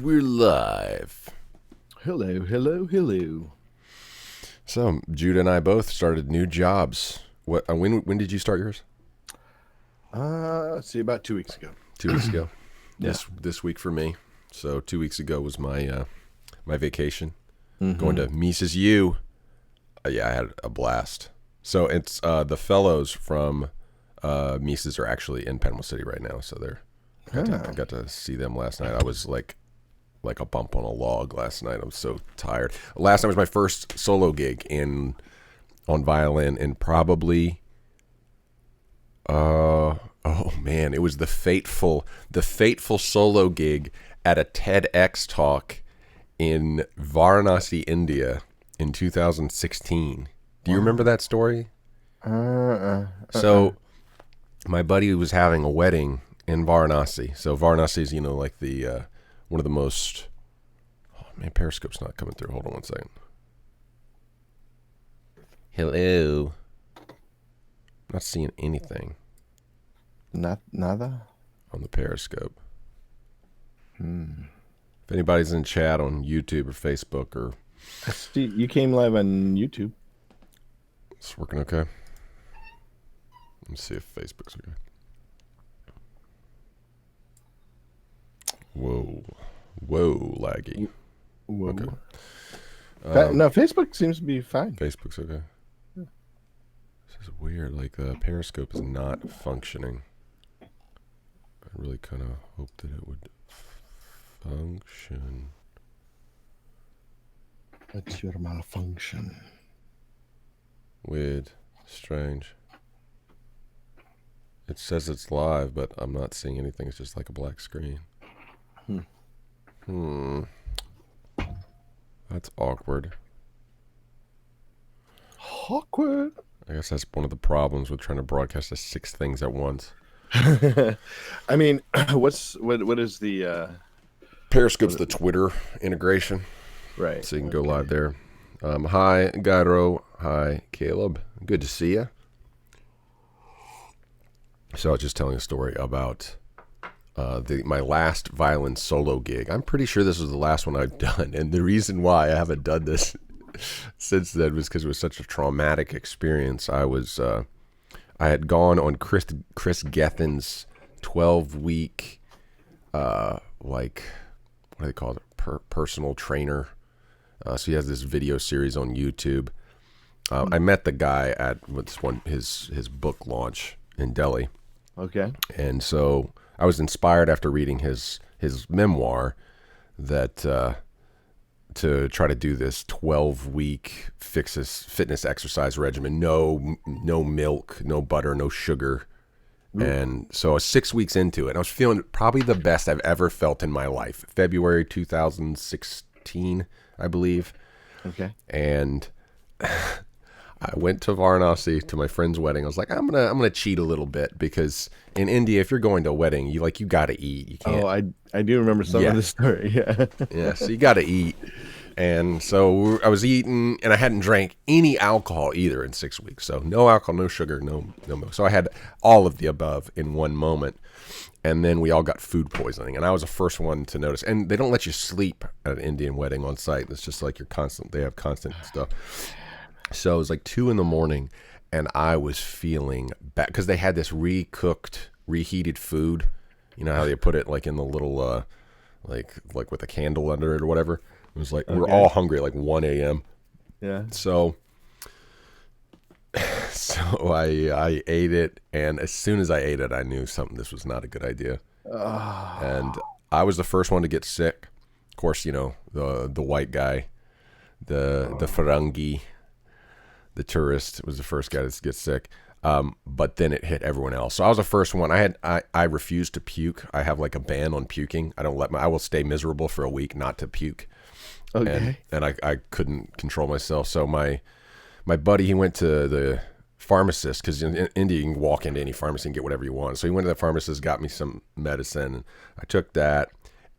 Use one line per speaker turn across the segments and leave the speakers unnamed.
We're live.
Hello, hello, hello.
So Judah and I both started new jobs. When did you start yours?
Let's see, about 2 weeks ago.
2 weeks ago.
Yeah.
This week for me. So 2 weeks ago was my my vacation.
Mm-hmm.
Going to Mises U. Yeah, I had a blast. So it's the fellows from Mises are actually in Panama City right now. So I got to see them last night. I was like a bump on a log last night. I'm so tired. Last night was my first solo gig on violin, and probably oh man, it was the fateful solo gig at a TEDx talk in Varanasi, India in 2016. Do you remember that story? So my buddy was having a wedding in Varanasi. So Varanasi is, like the one of the most. Oh man, Periscope's not coming through. Hold on one second. Hello. Not seeing anything
Nada?
on the Periscope. If anybody's in chat on YouTube or Facebook, or
See, you came live on YouTube.
it's working okay. Let me see if Facebook's okay. Whoa, laggy.
Whoa.
Okay.
No, Facebook seems to be fine.
Facebook's okay. This is weird. Like Periscope is not functioning. I really kind of hoped that it would function.
What's your malfunction?
Weird. Strange. It says it's live, but I'm not seeing anything. It's just like a black screen. That's awkward.
Awkward.
I guess that's one of the problems with trying to broadcast 6 things at once.
I mean, what is the
Periscope's the Twitter integration.
right?
So you can go live there. Hi, Gyro. Hi, Caleb. Good to see you. So I was just telling a story about my last violin solo gig. I'm pretty sure this was the last one I've done. And the reason why I haven't done this since then was because it was such a traumatic experience. I had gone on Chris Gethin's 12-week, what do they call it? Personal trainer. So he has this video series on YouTube. I met the guy at his book launch in Delhi.
Okay.
And so I was inspired after reading his memoir that to try to do this 12-week fitness exercise regimen. No milk, no butter, no sugar. Ooh. And so I was 6 weeks into it. And I was feeling probably the best I've ever felt in my life. February 2016, I believe.
Okay.
And I went to Varanasi to my friend's wedding. I was like, I'm gonna cheat a little bit, because in India, if you're going to a wedding, you got to eat. You can't.
Oh, I do remember some of the story. Yeah.
Yeah. So you got to eat. And so I was eating, and I hadn't drank any alcohol either in 6 weeks. So no alcohol, no sugar, no milk. So I had all of the above in one moment. And then we all got food poisoning, and I was the first one to notice. And they don't let you sleep at an Indian wedding on site. It's just like they have constant stuff. So it was like 2 a.m, and I was feeling bad because they had this reheated food. You know how they put it like in the little, like with a candle under it or whatever. It was like we were all hungry at like 1 a.m.
Yeah.
So I ate it, and as soon as I ate it, I knew this was not a good idea. And I was the first one to get sick. Of course, the white guy, the Farangi. The tourist was the first guy to get sick, but then it hit everyone else. So I was the first one. I refused to puke. I have like a ban on puking. I will stay miserable for a week not to puke.
Okay.
And I couldn't control myself. So my buddy, he went to the pharmacist, because in India you can walk into any pharmacy and get whatever you want. So he went to the pharmacist, got me some medicine, and I took that.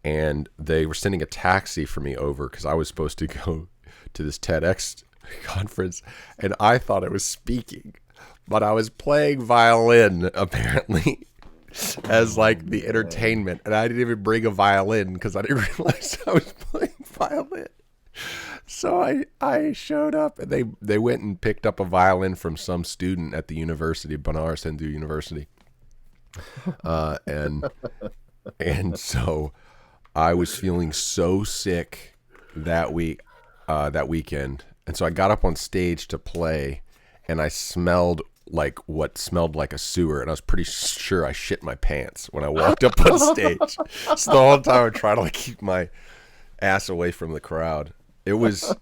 And they were sending a taxi for me over because I was supposed to go to this TEDx conference, and I thought I was speaking, but I was playing violin apparently. as like the entertainment, and I didn't even bring a violin because I didn't realize I was playing violin. So I showed up, and they went and picked up a violin from some student at the university, Banaras Hindu University, and so I was feeling so sick that weekend, and so I got up on stage to play, and I smelled like what smelled like a sewer, and I was pretty sure I shit my pants when I walked up on stage. So the whole time I'm trying to like keep my ass away from the crowd. It was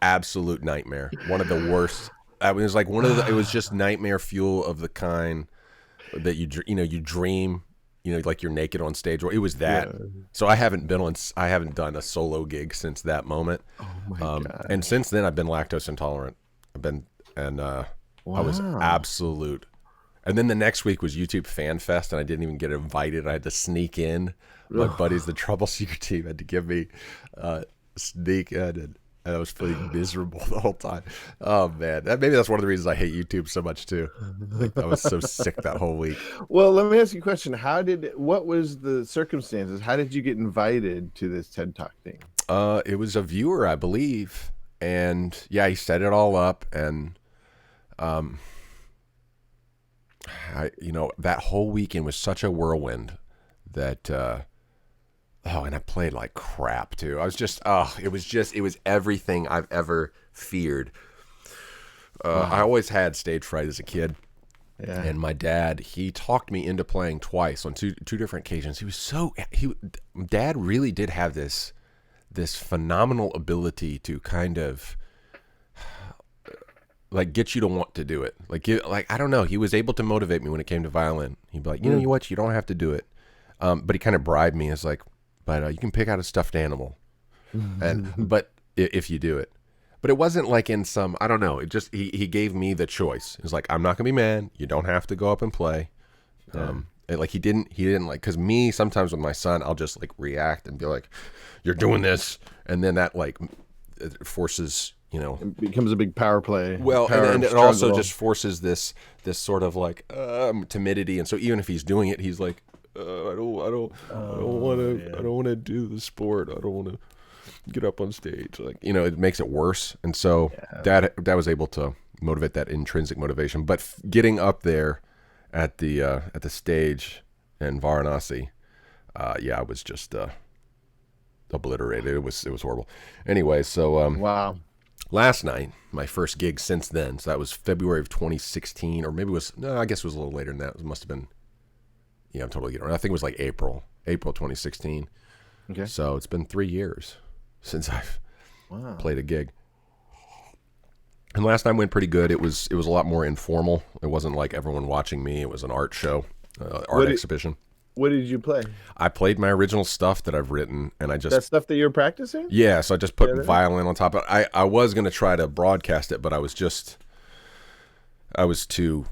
absolute nightmare. One of the worst. I mean, it was like it was just nightmare fuel of the kind that you dream, like you're naked on stage. It was that. Yeah. So I haven't done a solo gig since that moment.
Oh my God.
And since then I've been lactose intolerant. I was absolute. And then the next week was YouTube Fan Fest, and I didn't even get invited. I had to sneak in. My buddies, the Trouble Seeker team, had to give me sneak in, and I was feeling miserable the whole time. Oh man, maybe that's one of the reasons I hate YouTube so much too. Like, I was so sick that whole week.
Well, let me ask you a question. What was the circumstances? How did you get invited to this TED Talk thing?
It was a viewer, I believe, and yeah, he set it all up, and that whole weekend was such a whirlwind that. And I played like crap too. It was everything I've ever feared. I always had stage fright as a kid. Yeah. And my dad, he talked me into playing twice on two different occasions. Dad really did have this phenomenal ability to kind of like get you to want to do it. Like I don't know, he was able to motivate me when it came to violin. He'd be like, you know what, you don't have to do it. But he kind of bribed me as like, but you can pick out a stuffed animal, but if you do it. But it wasn't like in some, I don't know. It just he gave me the choice. It's like, I'm not gonna be mad. You don't have to go up and play. Like he didn't like, because me sometimes with my son, I'll just like react and be like, you're doing this, and then that like it forces.
It becomes a big power play.
Well, and it also just forces this sort of like timidity, and so even if he's doing it, he's like. I don't want to do the sport. I don't want to get up on stage. Like, it makes it worse. And so that was able to motivate that intrinsic motivation. But getting up there at the stage in Varanasi, I was just obliterated. It was horrible. Anyway, so
wow.
Last night, my first gig since then. So that was February of 2016, or maybe I guess it was a little later than that. It must have been. Yeah, I'm totally getting it. I think it was like April 2016. Okay. So it's been 3 years since I've played a gig. And last time went pretty good. It was a lot more informal. It wasn't like everyone watching me. It was an art show, exhibition.
What did you play?
I played my original stuff that I've written, and I just
that stuff that you're practicing.
Yeah, so I just put violin on top of it. I was gonna try to broadcast it, but I was too.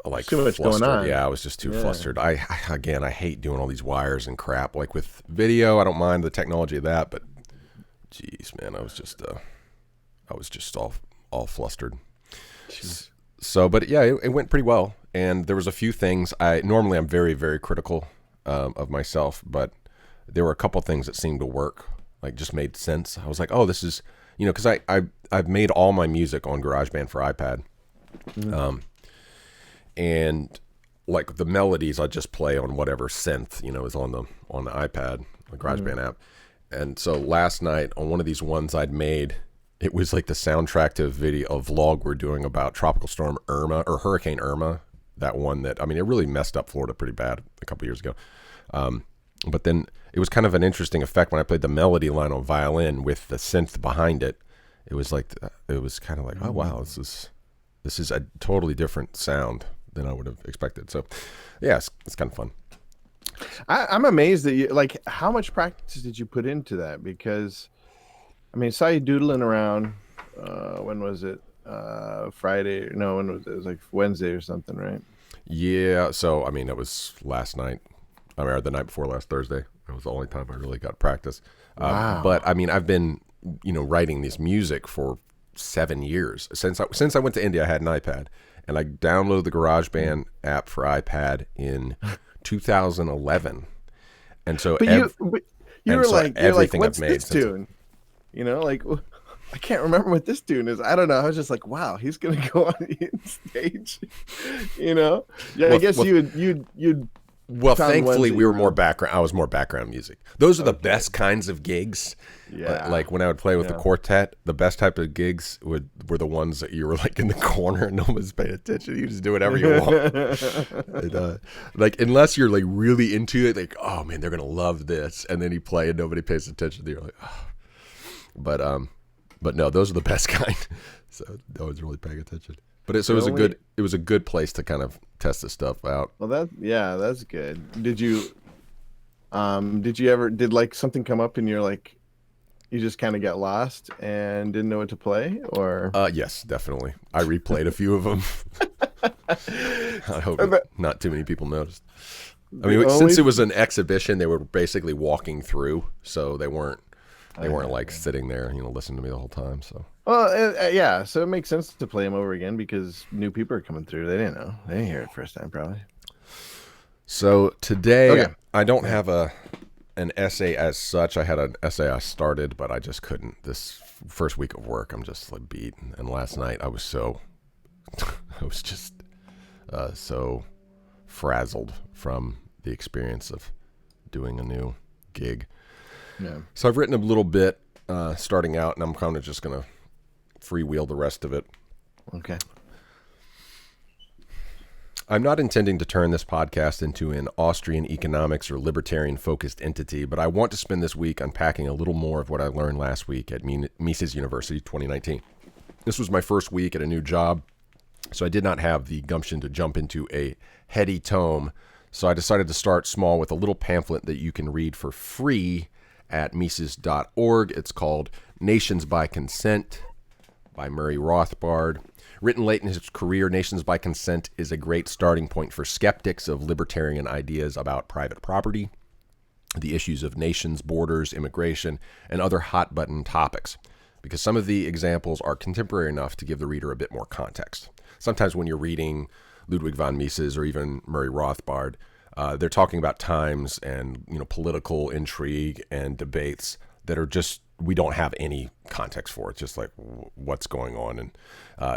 Like
too much
flustered.
Going on.
Yeah, I was just too flustered. I hate doing all these wires and crap. Like with video, I don't mind the technology of that, but geez, man, I was just all flustered. Jeez. So, but yeah, it went pretty well. And there was a few things. Normally I'm very, very critical of myself, but there were a couple things that seemed to work. Like just made sense. I was like, oh, this is, because I've made all my music on GarageBand for iPad. Mm-hmm. And like the melodies I just play on whatever synth, is on the iPad, the GarageBand app. And so last night on one of these ones I'd made, it was like the soundtrack to a vlog we're doing about Tropical Storm Irma or Hurricane Irma. That one it really messed up Florida pretty bad a couple years ago. But then it was kind of an interesting effect when I played the melody line on violin with the synth behind it. It was like, kind of like, oh wow, this is a totally different sound than I would have expected. So yeah, it's kind of fun.
I'm amazed that you, like, how much practice did you put into that? Because I saw you doodling around, when was it? Friday? No, when was it? It was like Wednesday or something, right?
Yeah. So, it was last night. Or the night before last Thursday. It was the only time I really got practice.
Wow.
But I've been, writing this music for 7 years. Since I went to India, I had an iPad, and I downloaded the GarageBand app for iPad in 2011. And so,
But you were
so
like,
everything
what's
I've made
this tune? You know, like I can't remember what this tune is. I don't know. I was just like, wow, he's gonna go on stage. You know? Yeah, I guess you'd.
Well,
found ones
thankfully,
that
we
you
were more
really-
background. I was more background music. Those are the best kinds of gigs.
Yeah.
Like when I would play with the quartet, the best type of gigs were the ones that you were like in the corner and no one's paying attention. You just do whatever you want. And, like unless you're like really into it, like oh man, they're gonna love this, and then you play and nobody pays attention. You're like, oh. But no, those are the best kind. So no one's really paying attention. But it was a good place to kind of test this stuff out.
Well, that's good. Did like something come up and you're like, you just kind of got lost and didn't know what to play, or?
Yes, definitely. I replayed a few of them. I hope not too many people noticed. I mean, since it was an exhibition, they were basically walking through, so they weren't like sitting there, listening to me the whole time. So.
Well, yeah. So it makes sense to play them over again because new people are coming through. They didn't know. They didn't hear it first time, probably.
So today, I don't have an essay as such. I had an essay I started, but I just couldn't. This first week of work, I'm just like beat. And last night, I was just so frazzled from the experience of doing a new gig.
Yeah.
So I've written a little bit starting out, and I'm kind of just going to freewheel the rest of it.
Okay.
I'm not intending to turn this podcast into an Austrian economics or libertarian-focused entity, but I want to spend this week unpacking a little more of what I learned last week at Mises University 2019. This was my first week at a new job, so I did not have the gumption to jump into a heady tome, so I decided to start small with a little pamphlet that you can read for free at Mises.org. It's called Nations by Consent by Murray Rothbard. Written late in his career, Nations by Consent is a great starting point for skeptics of libertarian ideas about private property, the issues of nations, borders, immigration, and other hot-button topics, because some of the examples are contemporary enough to give the reader a bit more context. Sometimes when you're reading Ludwig von Mises or even Murray Rothbard, they're talking about times and political intrigue and debates that are just we don't have any context for. It's just like what's going on, and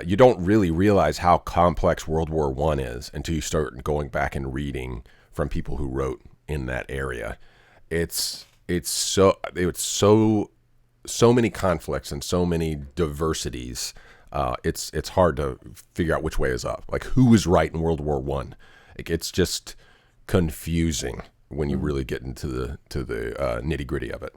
you don't really realize how complex World War I is until you start going back and reading from people who wrote in that area. It's so many conflicts and so many diversities. It's hard to figure out which way is up. Like who was right in World War I? It's just confusing when you really get into the nitty gritty of it.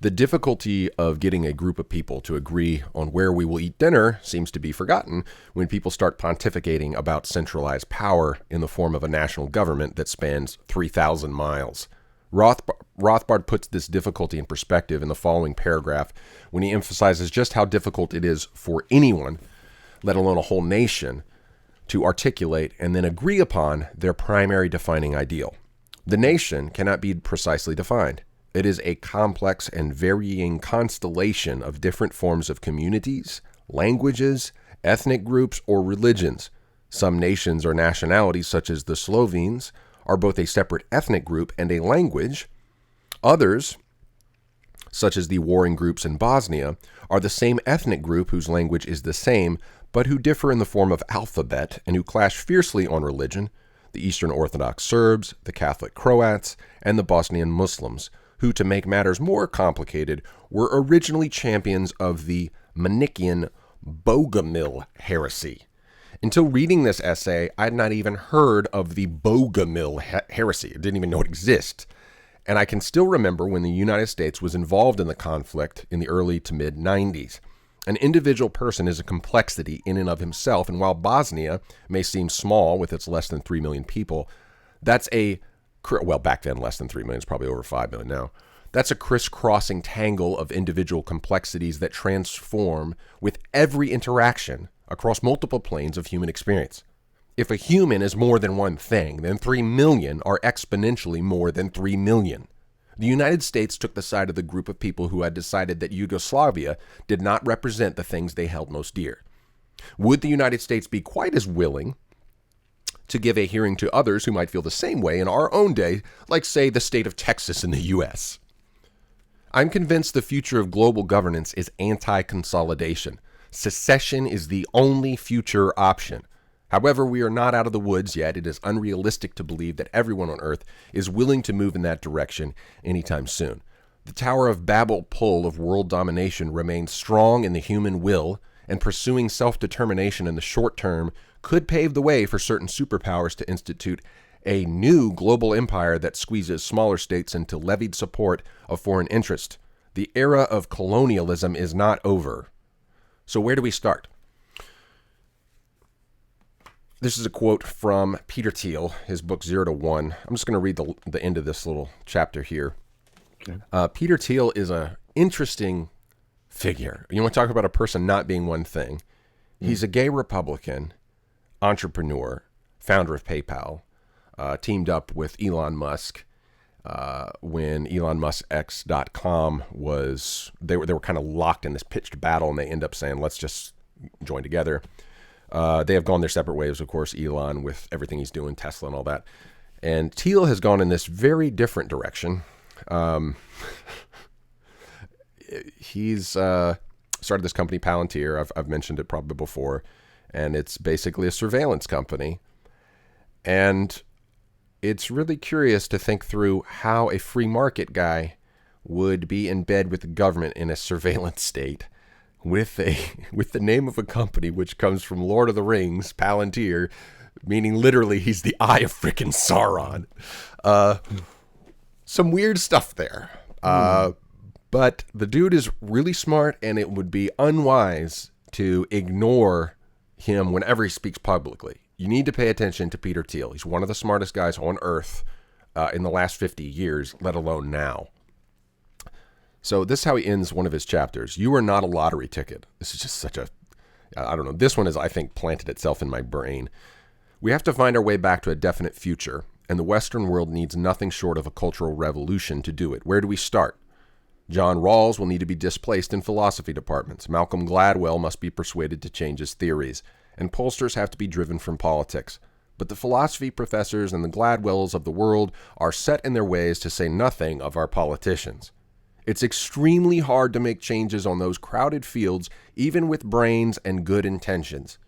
The difficulty of getting a group of people to agree on where we will eat dinner seems to be forgotten when people start pontificating about centralized power in the form of a national government that spans 3,000 miles. Rothbard puts this difficulty in perspective in the following paragraph when he emphasizes just how difficult it is for anyone, let alone a whole nation, to articulate and then agree upon their primary defining ideal. The nation cannot be precisely defined. It is a complex and varying constellation of different forms of communities, languages, ethnic groups, or religions. Some nations or nationalities, such as the Slovenes, are both a separate ethnic group and a language. Others, such as the warring groups in Bosnia, are the same ethnic group whose language is the same, but who differ in the form of alphabet and who clash fiercely on religion, the Eastern Orthodox Serbs, the Catholic Croats, and the Bosnian Muslims, who, to make matters more complicated, were originally champions of the Manichaean Bogomil heresy. Until reading this essay, I had not even heard of the Bogomil heresy. I didn't even know it existed. And I can still remember when the United States was involved in the conflict in the early to mid-90s. An individual person is a complexity in and of himself, and while Bosnia may seem small with its less than 3 million people, that's back then less than 3 million, it's probably over 5 million now. That's a crisscrossing tangle of individual complexities that transform with every interaction across multiple planes of human experience. If a human is more than one thing, then 3 million are exponentially more than 3 million. The United States took the side of the group of people who had decided that Yugoslavia did not represent the things they held most dear. Would the United States be quite as willing to give a hearing to others who might feel the same way in our own day, like, say, the state of Texas in the U.S.? I'm convinced the future of global governance is anti-consolidation. Secession is the only future option. However, we are not out of the woods yet. It is unrealistic to believe that everyone on Earth is willing to move in that direction anytime soon. The Tower of Babel pull of world domination remains strong in the human will, and pursuing self-determination in the short term could pave the way for certain superpowers to institute a new global empire that squeezes smaller states into levied support of foreign interest. The era of colonialism is not over. So where do we start? This is a quote from Peter Thiel, his book 0 to 1. I'm just going to read the end of this little chapter here. Okay. Peter Thiel is an interesting figure. You want to talk about a person not being one thing. He's a gay Republican, entrepreneur, founder of PayPal, teamed up with Elon Musk when Elon Musk X.com was, they were kind of locked in this pitched battle, and they end up saying, let's just join together. They have gone their separate ways, of course, Elon with everything he's doing, Tesla and all that. And Thiel has gone in this very different direction. He's started this company, Palantir. I've mentioned it probably before. And it's basically a surveillance company. And it's really curious to think through how a free market guy would be in bed with the government in a surveillance state with the name of a company which comes from Lord of the Rings, Palantir, meaning literally he's the eye of frickin' Sauron. Some weird stuff there. But the dude is really smart, and it would be unwise to ignore him whenever he speaks publicly. You need to pay attention to Peter Thiel. He's one of the smartest guys on Earth in the last 50 years, let alone now. So this is how he ends one of his chapters. You are not a lottery ticket. This is just such a, I don't know. This one is, I think, planted itself in my brain. We have to find our way back to a definite future, and the Western world needs nothing short of a cultural revolution to do it. Where do we start? John Rawls will need to be displaced in philosophy departments. Malcolm Gladwell must be persuaded to change his theories, and pollsters have to be driven from politics. But the philosophy professors and the Gladwells of the world are set in their ways, to say nothing of our politicians. It's extremely hard to make changes on those crowded fields, even with brains and good intentions.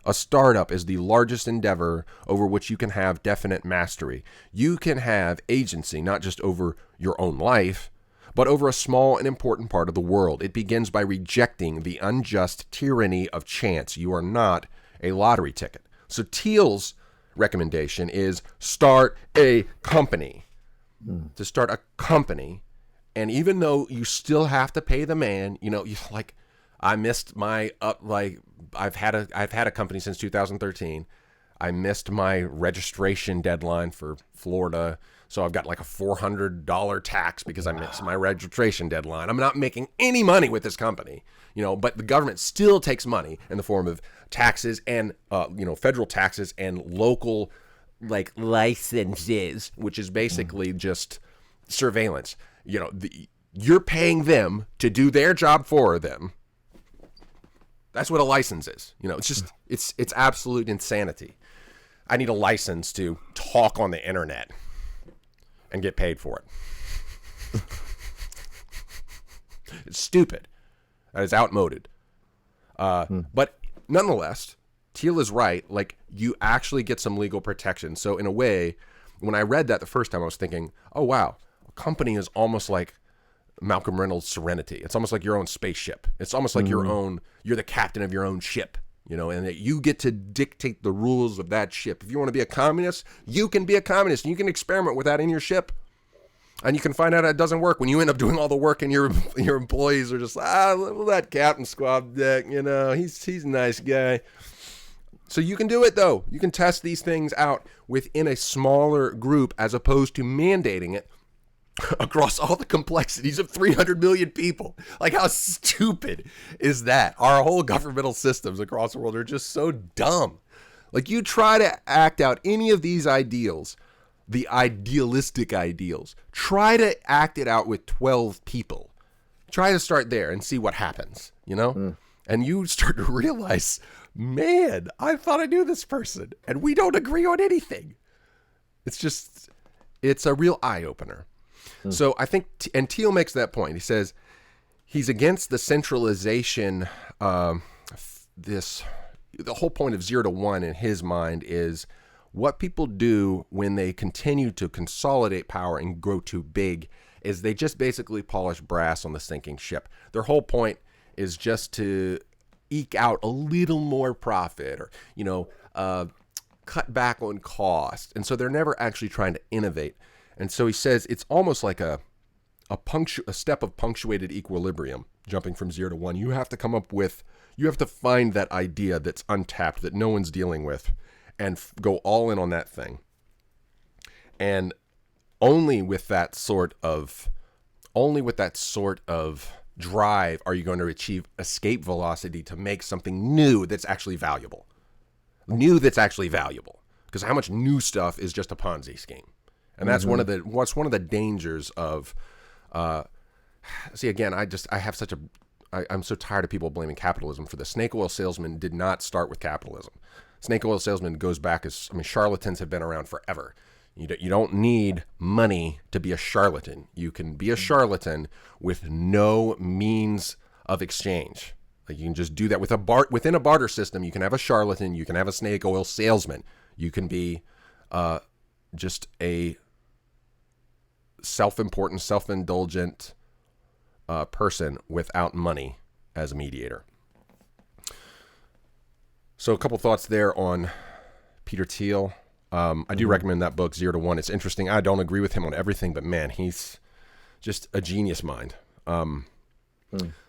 A startup is the largest endeavor over which you can have definite mastery. You can have agency, not just over your own life, but over a small and important part of the world. It begins by rejecting the unjust tyranny of chance. You are not a lottery ticket. So Thiel's recommendation is start a company. To start a company. And even though you still have to pay the man, you know, you like, I missed my I've had a company since 2013. I missed my registration deadline for Florida, so I've got like a $400 tax because I missed my registration deadline. I'm not making any money with this company, you know, but the government still takes money in the form of taxes and federal taxes and local like licenses, which is basically just surveillance. You know, you're paying them to do their job for them. That's what a license is. You know, it's just, it's absolute insanity. I need a license to talk on the internet and get paid for it. It's stupid. That is outmoded. But nonetheless, Thiel is right. Like, you actually get some legal protection. So in a way, when I read that the first time, I was thinking, oh, wow. Company is almost like Malcolm Reynolds' Serenity. It's almost like your own spaceship. It's almost like you're the captain of your own ship, you know, and that you get to dictate the rules of that ship. If you want to be a communist, you can be a communist, and you can experiment with that in your ship, and you can find out it doesn't work when you end up doing all the work, and your employees are just, that Captain Squab deck, you know, he's a nice guy. So you can do it, though. You can test these things out within a smaller group as opposed to mandating it across all the complexities of 300 million people. Like, how stupid is that? Our whole governmental systems across the world are just so dumb. Like, you try to act out any of these ideals the idealistic ideals. Try to act it out with 12 people. Try to start there and see what happens, you know? And you start to realize, man, I thought I knew this person and we don't agree on anything. It's a real eye-opener. So I think, and Thiel makes that point. He says he's against the centralization. The whole point of 0 to 1 in his mind is what people do when they continue to consolidate power and grow too big is they just basically polish brass on the sinking ship. Their whole point is just to eke out a little more profit or, cut back on cost. And so they're never actually trying to innovate. And so he says it's almost like a step of punctuated equilibrium, jumping from 0 to 1. You have to find that idea that's untapped, that no one's dealing with, and go all in on that thing. And only with that sort of drive are you going to achieve escape velocity to make something new that's actually valuable. Because how much new stuff is just a Ponzi scheme? And that's one of the dangers of again, I'm so tired of people blaming capitalism for this. Snake oil salesman did not start with capitalism. Snake oil salesman goes back charlatans have been around forever. You don't need money to be a charlatan. You can be a charlatan with no means of exchange. Like you can just do that within a barter system. You can have a charlatan. You can have a snake oil salesman. You can be just a self-important, self-indulgent person without money as a mediator. So a couple thoughts there on Peter Thiel. I do recommend that book, 0 to 1. It's interesting. I don't agree with him on everything, but man, he's just a genius mind.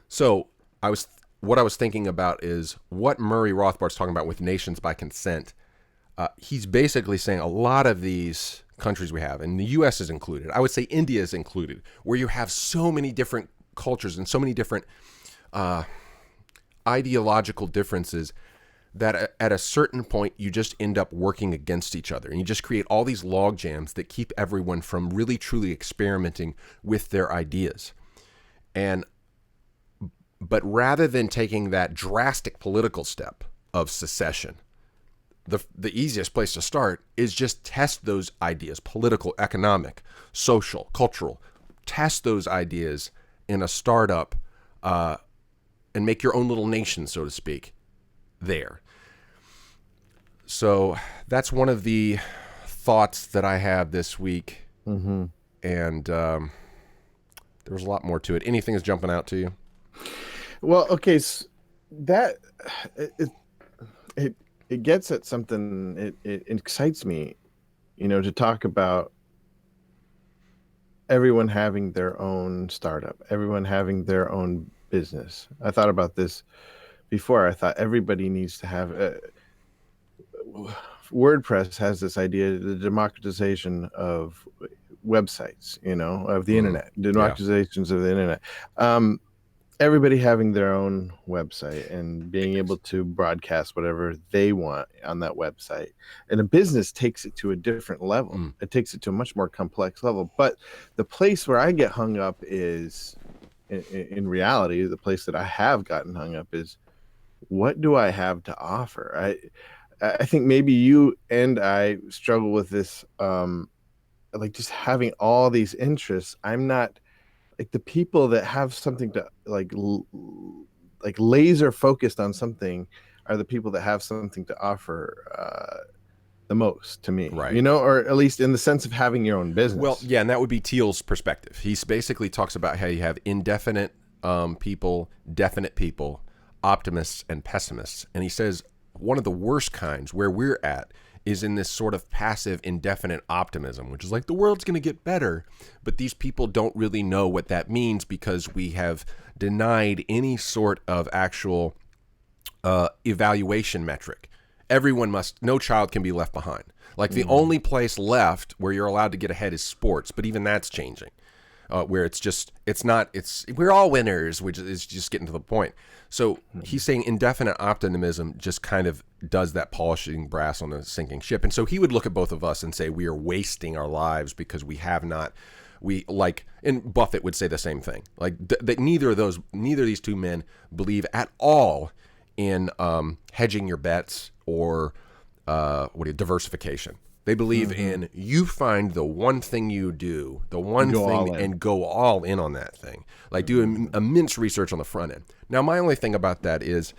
So what I was thinking about is what Murray Rothbard's talking about with nations by consent. He's basically saying a lot of these countries we have, and the U.S. is included, I would say India is included, where you have so many different cultures and so many different ideological differences that at a certain point you just end up working against each other, and you just create all these log jams that keep everyone from really truly experimenting with their ideas. But rather than taking that drastic political step of secession, the easiest place to start is just test those ideas, political, economic, social, cultural. Test those ideas in a startup and make your own little nation, so to speak, there. So that's one of the thoughts that I have this week. Mm-hmm. And there was a lot more to it. Anything is jumping out to you?
Well, okay, so that it gets at something. It excites me, to talk about everyone having their own startup, everyone having their own business. I thought about this before. I thought everybody needs to have. WordPress has this idea, the democratization of websites, of the internet, democratizations of the internet. Everybody having their own website and being able to broadcast whatever they want on that website. And a business takes it to a different level. It takes it to a much more complex level. But the place where I get hung up is, in reality, the place that I have gotten hung up is, what do I have to offer? I think maybe you and I struggle with this, like just having all these interests. I'm not... like the people that have something to like laser focused on something are the people that have something to offer the most to me,
right?
Or at least in the sense of having your own business.
Well, yeah, and that would be Thiel's perspective. He basically talks about how you have indefinite people, definite people, optimists and pessimists, and he says one of the worst kinds where we're at is in this sort of passive, indefinite optimism, which is like the world's going to get better, but these people don't really know what that means because we have denied any sort of actual evaluation metric. No child can be left behind. Like the only place left where you're allowed to get ahead is sports, but even that's changing. where we're all winners, which is just getting to the point. So he's saying indefinite optimism just kind of does that polishing brass on a sinking ship. And so he would look at both of us and say we are wasting our lives because we have not, and Buffett would say the same thing. Like that neither of these two men believe at all in hedging your bets or diversification. They believe in you find the one thing you do, the one thing, and go all in on that thing. Like do immense research on the front end. Now, my only thing about that is,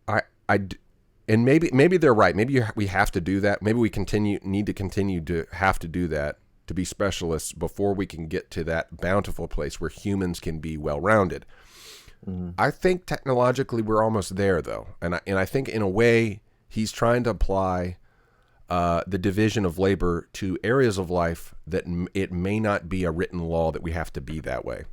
and maybe they're right. Maybe we have to do that. Maybe we need to continue to have to do that to be specialists before we can get to that bountiful place where humans can be well-rounded. I think technologically we're almost there, though, and I think in a way he's trying to apply the division of labor to areas of life that it may not be a written law that we have to be that way.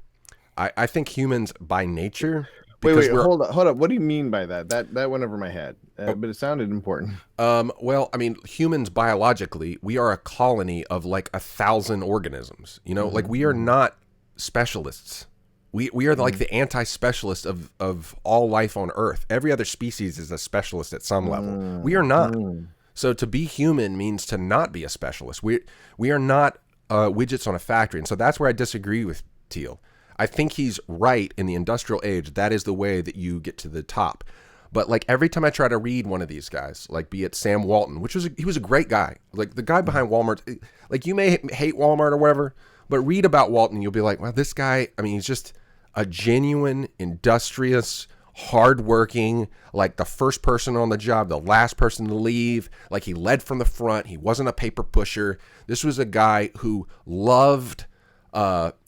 I think humans by nature.
Wait, hold up. What do you mean by that? That went over my head, but it sounded important.
Well, I mean, humans biologically, we are a colony of like 1,000 organisms. Like we are not specialists. We are like the anti-specialist of all life on Earth. Every other species is a specialist at some level. We are not. So to be human means to not be a specialist. We are not widgets on a factory. And so that's where I disagree with Thiel. I think he's right in the industrial age. That is the way that you get to the top. But like every time I try to read one of these guys, like be it Sam Walton, he was a great guy. Like the guy behind Walmart, like you may hate Walmart or whatever, but read about Walton, you'll be like, well, this guy, I mean, he's just a genuine, industrious, hardworking, like the first person on the job, the last person to leave. Like he led from the front. He wasn't a paper pusher. This was a guy who loved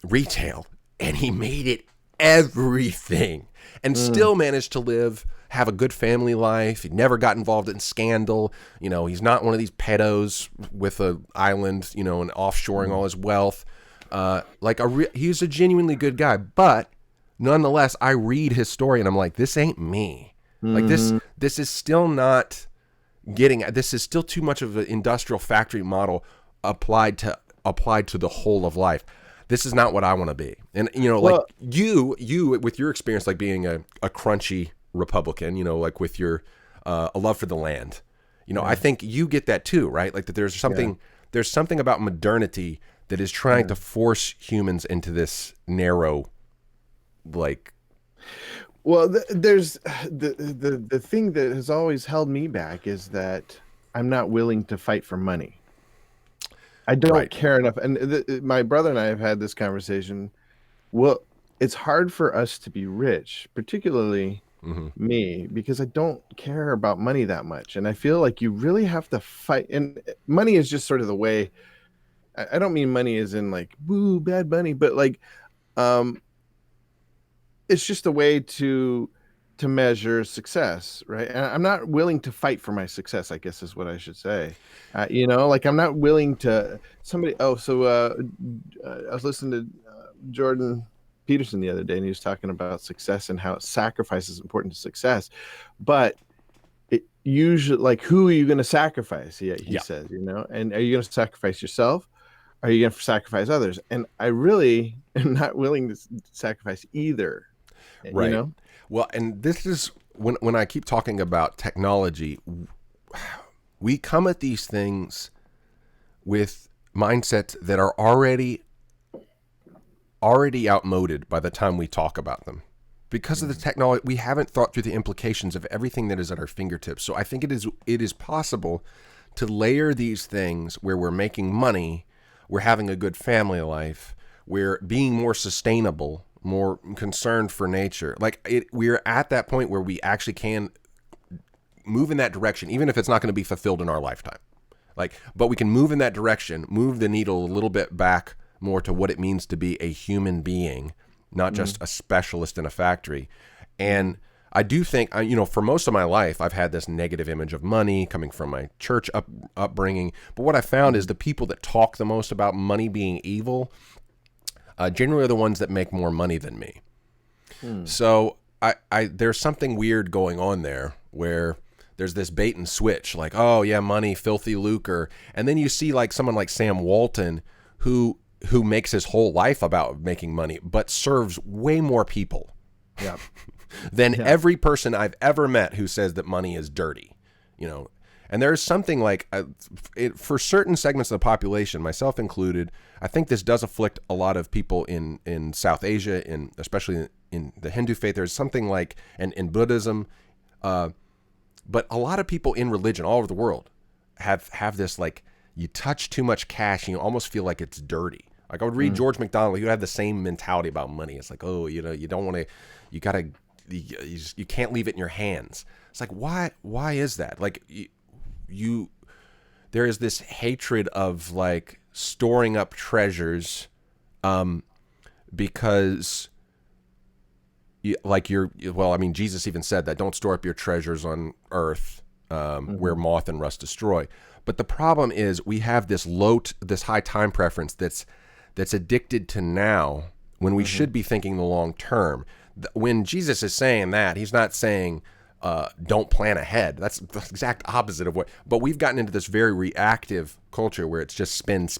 retail, and he made it everything, and still managed to have a good family life. He never got involved in scandal. He's not one of these pedos with an island, and offshoring all his wealth. He's a genuinely good guy, but nonetheless, I read his story and I'm like, this ain't me. Like this is still not this is still too much of an industrial factory model applied to the whole of life. This is not what I want to be. And like you with your experience, like being a crunchy Republican, like with your a love for the land, I think you get that too, right? Like that there's something about modernity that is trying to force humans into this narrow, like.
Well, there's the thing that has always held me back is that I'm not willing to fight for money. I don't care enough. And my brother and I have had this conversation. Well, it's hard for us to be rich, particularly me, because I don't care about money that much. And I feel like you really have to fight. And money is just sort of the way. I don't mean money as in like, boo, bad money, but like, it's just a way to measure success, right? And I'm not willing to fight for my success, I guess is what I should say. Like I'm not willing to I was listening to Jordan Peterson the other day, and he was talking about success and how sacrifice is important to success. But it usually, like, who are you going to sacrifice? He says, and are you going to sacrifice yourself? Are you going to sacrifice others? And I really am not willing to sacrifice either.
Right. Well, and this is when I keep talking about technology, we come at these things with mindsets that are already outmoded by the time we talk about them. Because of the technology, we haven't thought through the implications of everything that is at our fingertips. So I think it is possible to layer these things where we're making money, we're having a good family life, we're being more sustainable, more concerned for nature. We're at that point where we actually can move in that direction, even if it's not going to be fulfilled in our lifetime. But we can move in that direction, move the needle a little bit back more to what it means to be a human being, not just a specialist in a factory. And I do think, for most of my life, I've had this negative image of money coming from my church upbringing. But what I found is the people that talk the most about money being evil generally are the ones that make more money than me. So there's something weird going on there where there's this bait and switch, like, oh yeah, money, filthy lucre. And then you see like someone like Sam Walton, who who makes his whole life about making money, but serves way more people
Yeah.
than every person I've ever met who says that money is dirty, And there's something like, for certain segments of the population, myself included, I think this does afflict a lot of people in South Asia, especially in the Hindu faith. There's something like, and in Buddhism, but a lot of people in religion all over the world have this, like, you touch too much cash and you almost feel like it's dirty. Like I would read George MacDonald, who had the same mentality about money. It's like, oh, you don't want to, you can't leave it in your hands. It's like, why is that? Like there is this hatred of like storing up treasures, because Jesus even said that, don't store up your treasures on earth, where moth and rust destroy. But the problem is we have this high time preference that's addicted to now, when we should be thinking the long term. When Jesus is saying that, he's not saying don't plan ahead. That's the exact opposite of what. But we've gotten into this very reactive culture where it's just spend,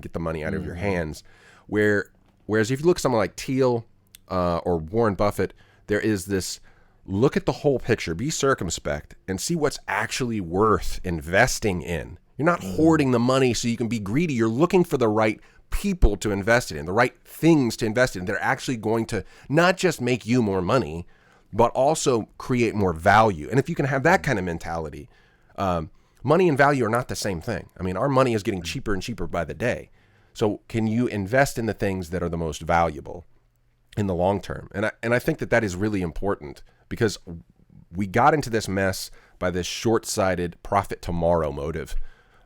get the money out of your hands. Whereas if you look at someone like Thiel or Warren Buffett, there is this. Look at the whole picture, be circumspect, and see what's actually worth investing in. You're not hoarding the money so you can be greedy. You're looking for the right people to invest it in, the right things to invest in. They're actually going to not just make you more money, but also create more value. And if you can have that kind of mentality, money and value are not the same thing. I mean, our money is getting cheaper and cheaper by the day. So can you invest in the things that are the most valuable in the long term? And I think that is really important, because we got into this mess by this short-sighted profit tomorrow motive,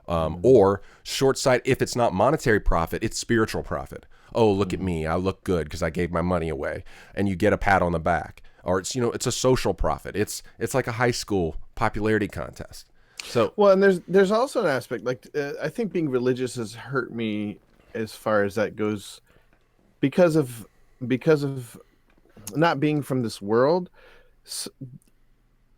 or short-sighted, if it's not monetary profit, it's spiritual profit. Oh, look at me, I look good because I gave my money away, and you get a pat on the back. Or it's it's a social profit. It's like a high school popularity contest. So
well, and there's also an aspect like I think being religious has hurt me as far as that goes, because of not being from this world.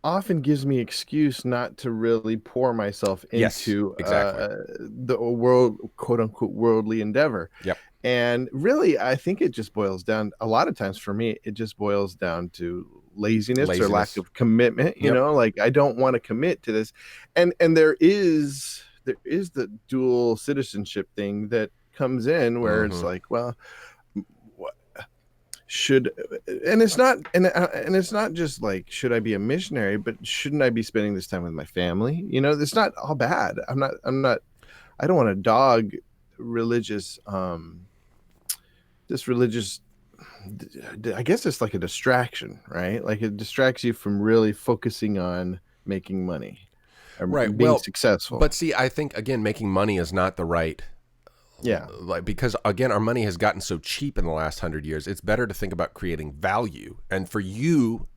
Often gives me excuse not to really pour myself into the world, quote unquote, worldly endeavor.
Yep.
And really, I think it just boils down, a lot of times for me, it just boils down to laziness. Or lack of commitment. You know, like I don't want to commit to this. And there is the dual citizenship thing that comes in where it's like, well, it's not just like, should I be a missionary, but shouldn't I be spending this time with my family? It's not all bad. I don't want to dog religious, I guess it's like a distraction, right? Like it distracts you from really focusing on making money, or being successful.
But see, I think again, making money is not the right. Yeah, because again, our money has gotten so cheap in the last 100 years. It's better to think about creating value, and for you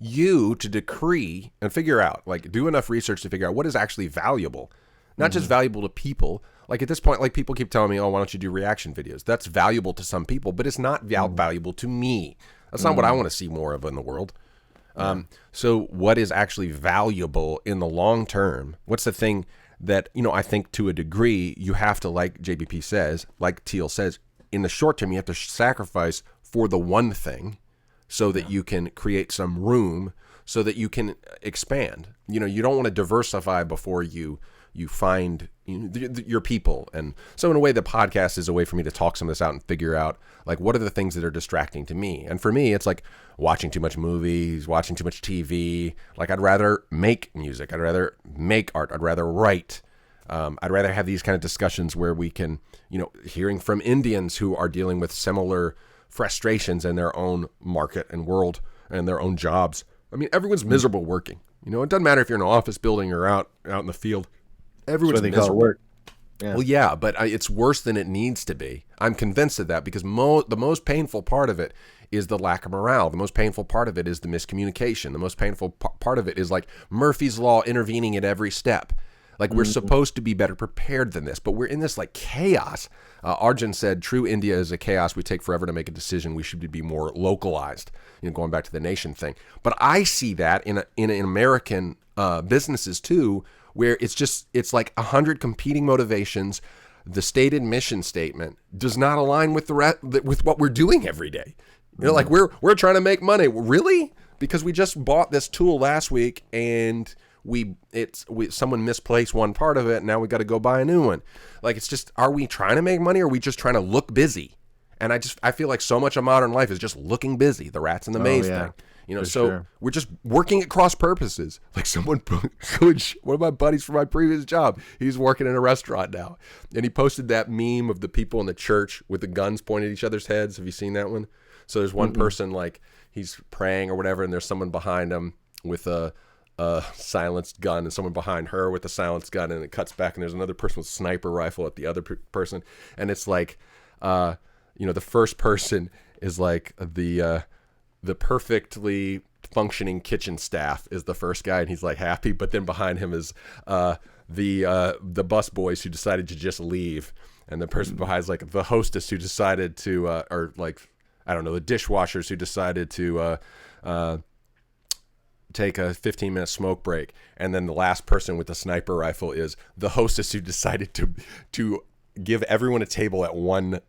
to decree and figure out, like, do enough research to figure out what is actually valuable, not just valuable to people. Like at this point, like people keep telling me, "Oh, why don't you do reaction videos?" That's valuable to some people, but it's not valuable to me. That's not what I want to see more of in the world. So, what is actually valuable in the long term? What's the thing that, I think to a degree you have to, like JBP says, like Thiel says, in the short term, you have to sacrifice for the one thing so that you can create some room so that you can expand. You don't want to diversify before you find your people. And so in a way, the podcast is a way for me to talk some of this out and figure out, like, what are the things that are distracting to me? And for me, it's like watching too much movies, watching too much TV. Like, I'd rather make music. I'd rather make art. I'd rather write. I'd rather have these kind of discussions where we can, hearing from Indians who are dealing with similar frustrations in their own market and world and their own jobs. I mean, everyone's miserable working. It doesn't matter if you're in an office building or out in the field. Everyone's miserable. Work. Yeah. Well, yeah, but it's worse than it needs to be. I'm convinced of that, because the most painful part of it is the lack of morale. The most painful part of it is the miscommunication. The most painful part of it is like Murphy's Law intervening at every step. Like, we're supposed to be better prepared than this, but we're in this like chaos. Arjun said, "True India is a chaos. We take forever to make a decision. We should be more localized." Going back to the nation thing. But I see that in American businesses too, where it's like 100 competing motivations. the stated mission statement does not align with with what we're doing every day. You know, like we're trying to make money. Really? Because we just bought this tool last week and someone misplaced one part of it, and now we got to go buy a new one. Like, it's just, are we trying to make money, or are we just trying to look busy? And I feel like so much of modern life is just looking busy, the rats in the maze thing. You know, we're just working at cross purposes. Like one of my buddies from my previous job, he's working in a restaurant now, and he posted that meme of the people in the church with the guns pointed at each other's heads. Have you seen that one? So there's one person, like, he's praying or whatever, and there's someone behind him with a silenced gun, and someone behind her with a silenced gun, and it cuts back, and there's another person with a sniper rifle at the other person, and it's like, you know, the first person is like the perfectly functioning kitchen staff is the first guy, and he's like happy, but then behind him is the bus boys who decided to just leave, and the person behind is like the hostess who decided to or like, I don't know, the dishwashers who decided to take a 15-minute smoke break, and then the last person with the sniper rifle is the hostess who decided to give everyone a table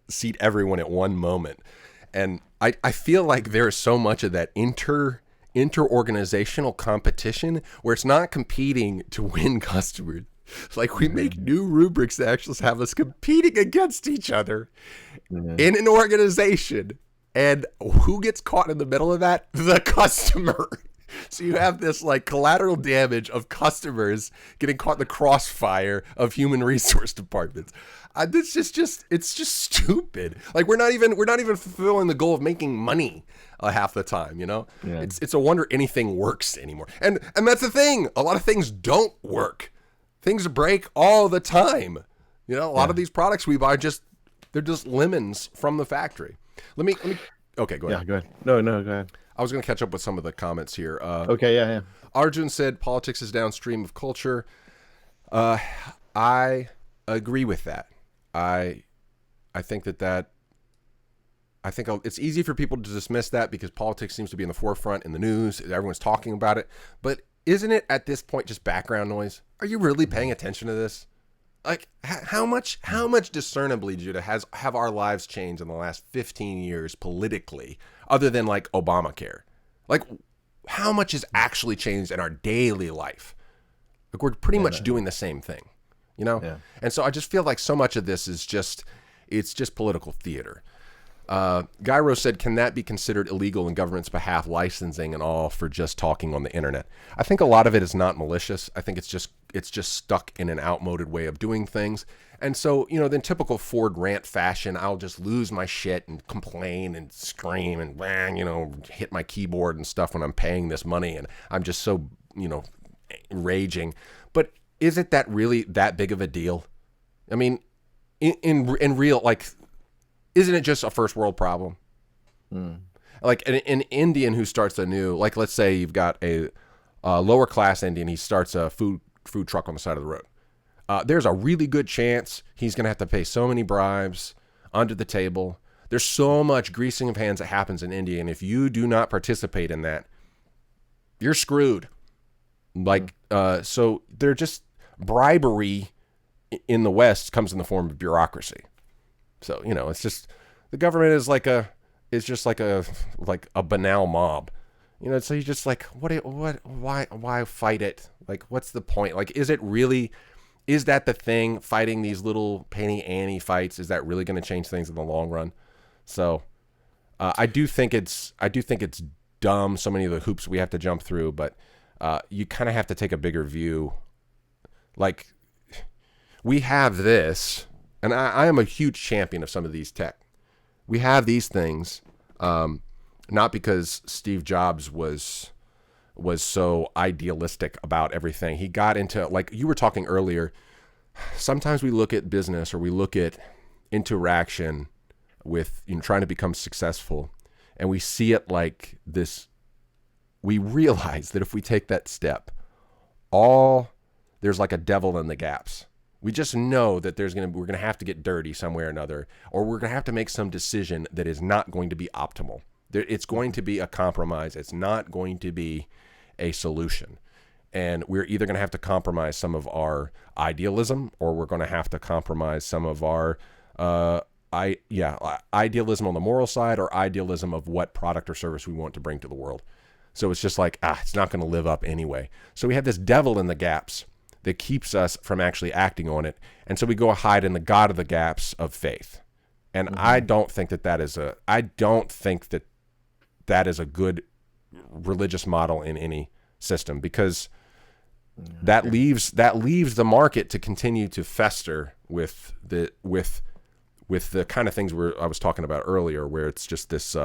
seat everyone at one moment. And I feel like there is so much of that inter-organizational competition where it's not competing to win customers. Like, we make new rubrics that actually have us competing against each other in an organization. And who gets caught in the middle of that? The customer. So you have this like collateral damage of customers getting caught in the crossfire of human resource departments. It's just stupid. Like, we're not even fulfilling the goal of making money half the time. You know, it's a wonder anything works anymore. And that's the thing. A lot of things don't work. Things break all the time. You know, a lot of these products we buy they're just lemons from the factory. Let me. Okay, go ahead.
Yeah, go ahead. No, go ahead.
I was going to catch up with some of the comments here.
Okay, yeah.
Arjun said politics is downstream of culture. I agree with that. I think I think it's easy for people to dismiss that because politics seems to be in the forefront in the news. Everyone's talking about it. But isn't it at this point just background noise? Are you really paying attention to this? Like, how much discernibly, Judah, have our lives changed in the last 15 years politically, other than like Obamacare? Like, how much has actually changed in our daily life? Like, we're pretty much doing the same thing, you know? Yeah. And so I just feel like so much of this is it's just political theater. Gyro said, can that be considered illegal in government's behalf, licensing and all for just talking on the internet? I think a lot of it is not malicious. I think it's just stuck in an outmoded way of doing things. And so, you know, in typical Ford rant fashion, I'll just lose my shit and complain and scream and bang, you know, hit my keyboard and stuff when I'm paying this money. And I'm just so, you know, raging. But is it really that big of a deal? I mean, in real, like, isn't it just a first world problem? Like an Indian who starts a new, like, let's say you've got a lower class Indian, he starts a food truck on the side of the road. There's a really good chance he's going to have to pay so many bribes under the table. There's so much greasing of hands that happens in India, and if you do not participate in that, you're screwed. Like, so they're just, bribery in the West comes in the form of bureaucracy. So, you know, it's just, the government is just like a banal mob. You know, so you just like, why fight it? Like, what's the point? Like, is that the thing, fighting these little penny ante fights? Is that really going to change things in the long run? So, I do think it's dumb, so many of the hoops we have to jump through, but you kind of have to take a bigger view. Like, we have this, and I am a huge champion of some of these tech. We have these things, not because Steve Jobs was so idealistic about everything. He got into, like you were talking earlier, sometimes we look at business or we look at interaction with, you know, trying to become successful, and we see it like this. We realize that if we take that step, there's like a devil in the gaps. We just know that we're going to have to get dirty somewhere or another, or we're going to have to make some decision that is not going to be optimal. It's going to be a compromise. It's not going to be a solution. And we're either going to have to compromise some of our idealism, or we're going to have to compromise some of our idealism on the moral side, or idealism of what product or service we want to bring to the world. So it's just like, it's not going to live up anyway. So we have this devil in the gaps that keeps us from actually acting on it. And so we go hide in the God of the gaps of faith. And I don't think that is a good religious model in any system, because that leaves the market to continue to fester with the kind of things I was talking about earlier, where it's just this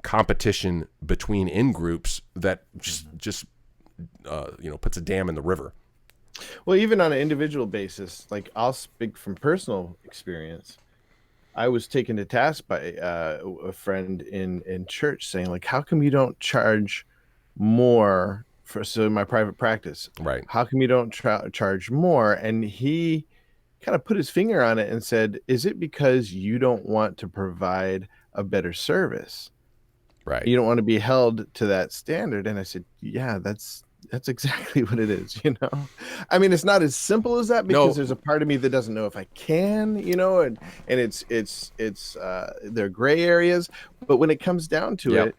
competition between in groups that just puts a dam in the river.
Well, even on an individual basis, like I'll speak from personal experience. I was taken to task by a friend in church saying, like, how come you don't charge more for my private practice?
Right.
How come you don't charge more? And he kind of put his finger on it and said, is it because you don't want to provide a better service?
Right.
You don't want to be held to that standard. And I said, yeah, that's exactly what it is. I mean, it's not as simple as that, because there's a part of me that doesn't know if I can, and it's there are gray areas. But when it comes down to it,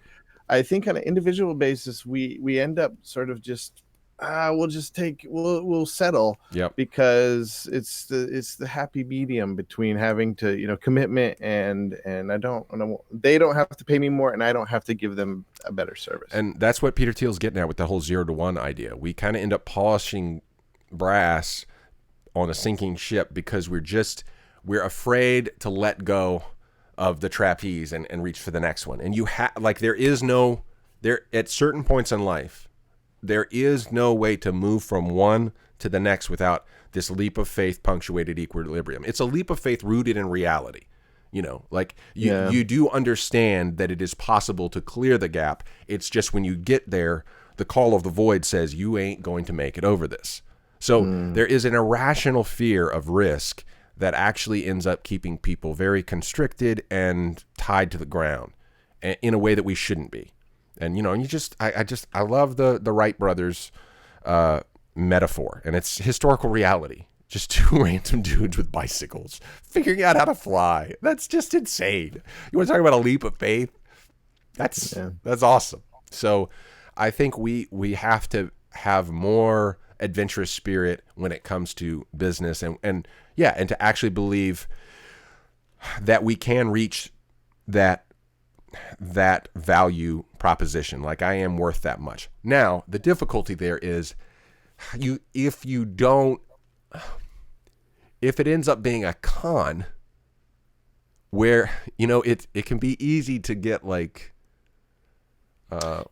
I think on an individual basis, we end up sort of just we'll settle, because it's the happy medium between having to commitment and they don't have to pay me more, and I don't have to give them a better service.
And that's what Peter Thiel's getting at with the whole 0 to 1 idea. We kind of end up polishing brass on a sinking ship because we're afraid to let go of the trapeze and reach for the next one. And there at certain points in life, there is no way to move from one to the next without this leap of faith punctuated equilibrium. It's a leap of faith rooted in reality. You do understand that it is possible to clear the gap. It's just when you get there, the call of the void says you ain't going to make it over this. So there is an irrational fear of risk that actually ends up keeping people very constricted and tied to the ground in a way that we shouldn't be. And I love the Wright brothers metaphor, and it's historical reality. Just two random dudes with bicycles figuring out how to fly. That's just insane. You want to talk about a leap of faith? That's awesome. So I think we have to have more adventurous spirit when it comes to business, and to actually believe that we can reach that value proposition. Like, I am worth that much. Now, the difficulty there is if it ends up being a con where, it can be easy to get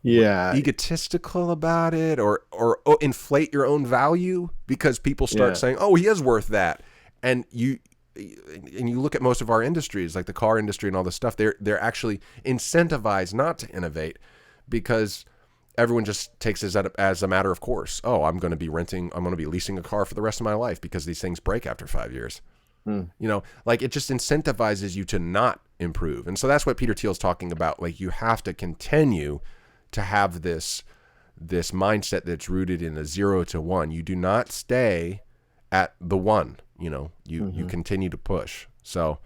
egotistical about it, or inflate your own value because people start saying, oh, he is worth that. And you look at most of our industries, like the car industry and all this stuff, they're actually incentivized not to innovate because everyone just takes it as a matter of course. Oh, I'm going to be leasing a car for the rest of my life because these things break after 5 years. It just incentivizes you to not improve. And so that's what Peter Thiel's talking about. Like, you have to continue to have this mindset that's rooted in a 0 to 1. You do not stay at the 1. You continue to push. So,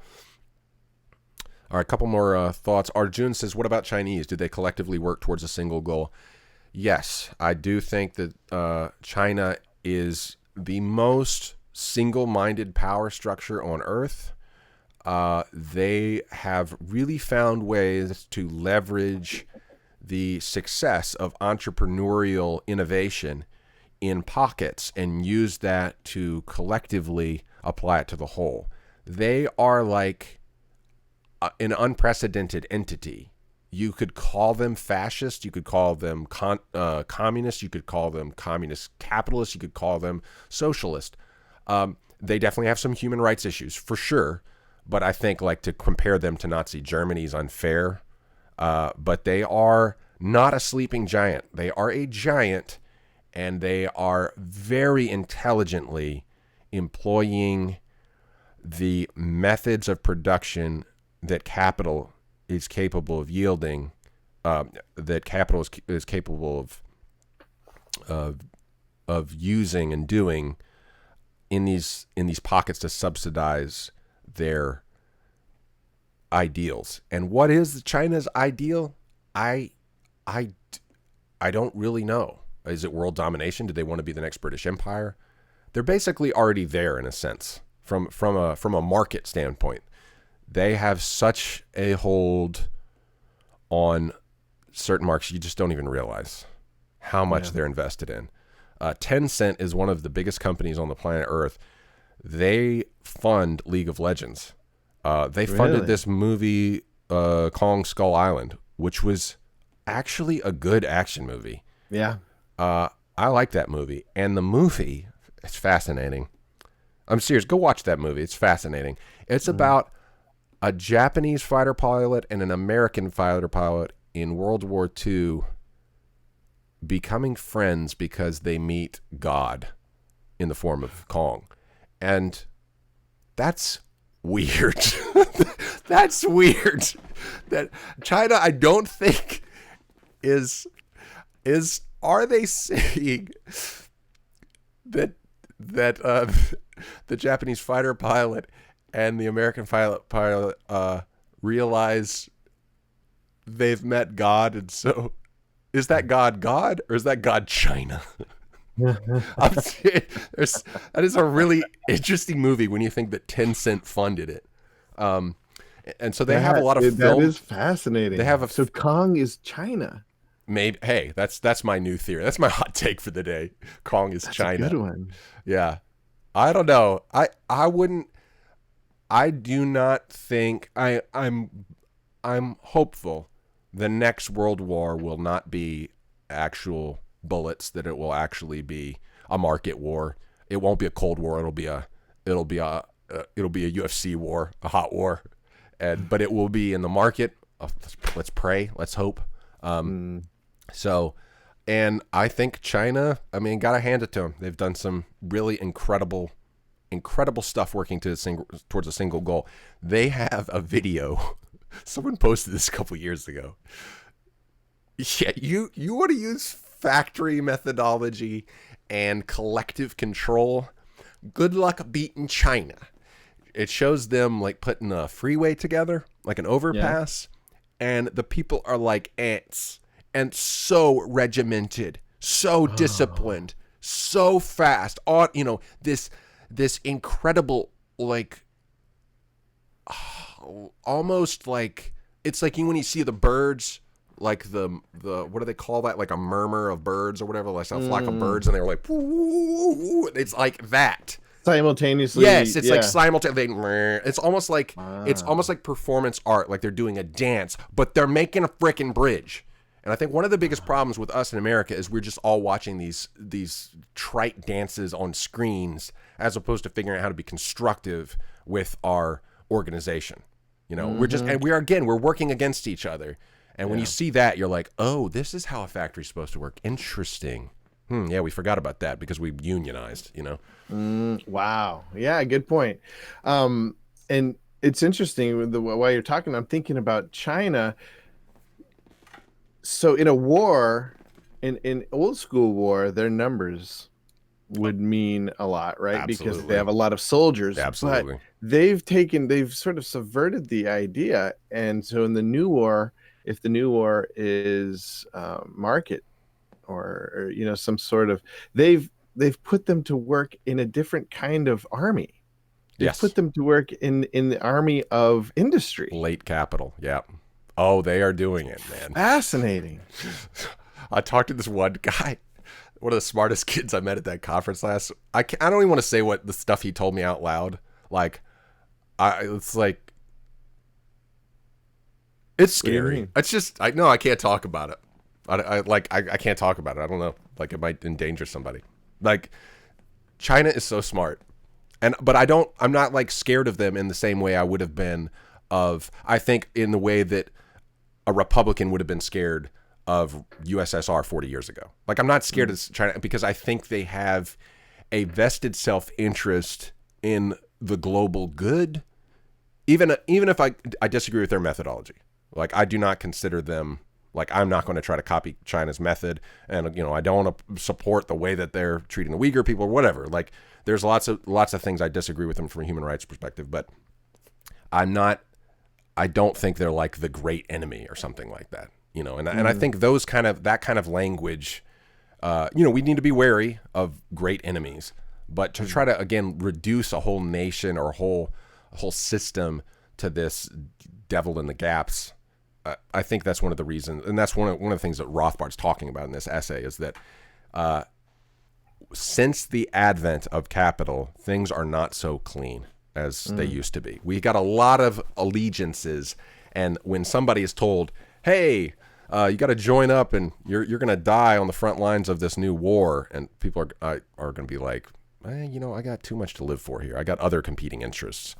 all right, a couple more thoughts. Arjun says, what about Chinese? Do they collectively work towards a single goal? Yes, I do think that China is the most single-minded power structure on earth. They have really found ways to leverage the success of entrepreneurial innovation in pockets and use that to collectively apply it to the whole. They are like an unprecedented entity. You could call them fascist, you could call them communist, you could call them communist capitalist, you could call them socialist. They definitely have some human rights issues, for sure, but I think to compare them to Nazi Germany is unfair. But they are not a sleeping giant. They are a giant, and they are very intelligently employing the methods of production that capital is capable of yielding, that capital is capable of of using and doing in these pockets to subsidize their ideals. And what is China's ideal? I don't really know. Is it world domination? Do they want to be the next British Empire? They're basically already there in a sense from a market standpoint. They have such a hold on certain markets you just don't even realize how much they're invested in. Tencent is one of the biggest companies on the planet Earth. They fund League of Legends. They funded this movie, Kong Skull Island, which was actually a good action movie.
Yeah.
I like that movie. And the movie, it's fascinating. I'm serious. Go watch that movie. It's fascinating. It's about a Japanese fighter pilot and an American fighter pilot in World War II becoming friends because they meet God in the form of Kong. And that's weird. That's weird. That China, I don't think is are they saying that the Japanese fighter pilot and the American pilot realize they've met God, and so is that God or is that God China? That is a really interesting movie when you think that Tencent funded it. And so they have a lot of
that is fascinating.
They have
so Kong is China.
Maybe. Hey, that's my new theory. That's my hot take for the day. Kong is China.
A good one.
Yeah. I don't know. I wouldn't. I do not think. I'm hopeful the next world war will not be actual bullets. That it will actually be a market war. It won't be a Cold War. It'll be a UFC war, a hot war, but it will be in the market. Let's pray. Let's hope. So, and I think China, I mean, gotta hand it to them. They've done some really incredible stuff working towards a single goal. They have a video. Someone posted this a couple years ago. Yeah, you want to use factory methodology and collective control. Good luck beating China. It shows them like putting a freeway together, like an overpass, and the people are like ants. And so regimented, so disciplined, so fast. This incredible, like, almost like, it's like when you see the birds, like the what do they call that? Like a murmur of birds or whatever, like a flock of birds, and they were like, it's like that.
Simultaneously.
Yes, it's like simultaneously. It's almost like performance art, like they're doing a dance, but they're making a freaking bridge. And I think one of the biggest problems with us in America is we're just all watching these trite dances on screens as opposed to figuring out how to be constructive with our organization. We're working against each other. And when you see that, you're like, oh, this is how a factory's supposed to work. Interesting. Yeah, we forgot about that because we unionized,
Wow. Yeah, good point. And it's interesting while you're talking, I'm thinking about China. So in a war, in old school war, their numbers would mean a lot, right?
Absolutely.
Because they have a lot of soldiers.
Absolutely.
But they've sort of subverted the idea. And so in the new war, if the new war is market or some sort of, they've put them to work in a different kind of army. They've put them to work in the army of industry.
Late capital. Yeah. Oh, they are doing it, man.
Fascinating.
I talked to this one guy, one of the smartest kids I met at that conference last. I don't even want to say what the stuff he told me out loud. Like, it's scary. It's just, I can't talk about it. I can't talk about it. I don't know. Like, it might endanger somebody. Like, China is so smart. But I'm not like scared of them in the same way I would have been I think in the way that a Republican would have been scared of USSR 40 years ago. Like, I'm not scared of China because I think they have a vested self-interest in the global good, even if I disagree with their methodology. Like, I do not consider them Like, I'm not going to try to copy China's method, and I don't want to support the way that they're treating the Uyghur people or whatever. Like, there's lots of things I disagree with them from a human rights perspective, but I don't think they're like the great enemy or something like that. And I think that kind of language, we need to be wary of great enemies, but to try to, again, reduce a whole nation or a whole system to this devil in the gaps. I think that's one of the reasons, and that's one of the things that Rothbard's talking about in this essay, is that since the advent of capital, things are not so clean as they used to be. We got a lot of allegiances, and when somebody is told, "Hey, you got to join up, and you're going to die on the front lines of this new war," and people are going to be like, I got too much to live for here. I got other competing interests.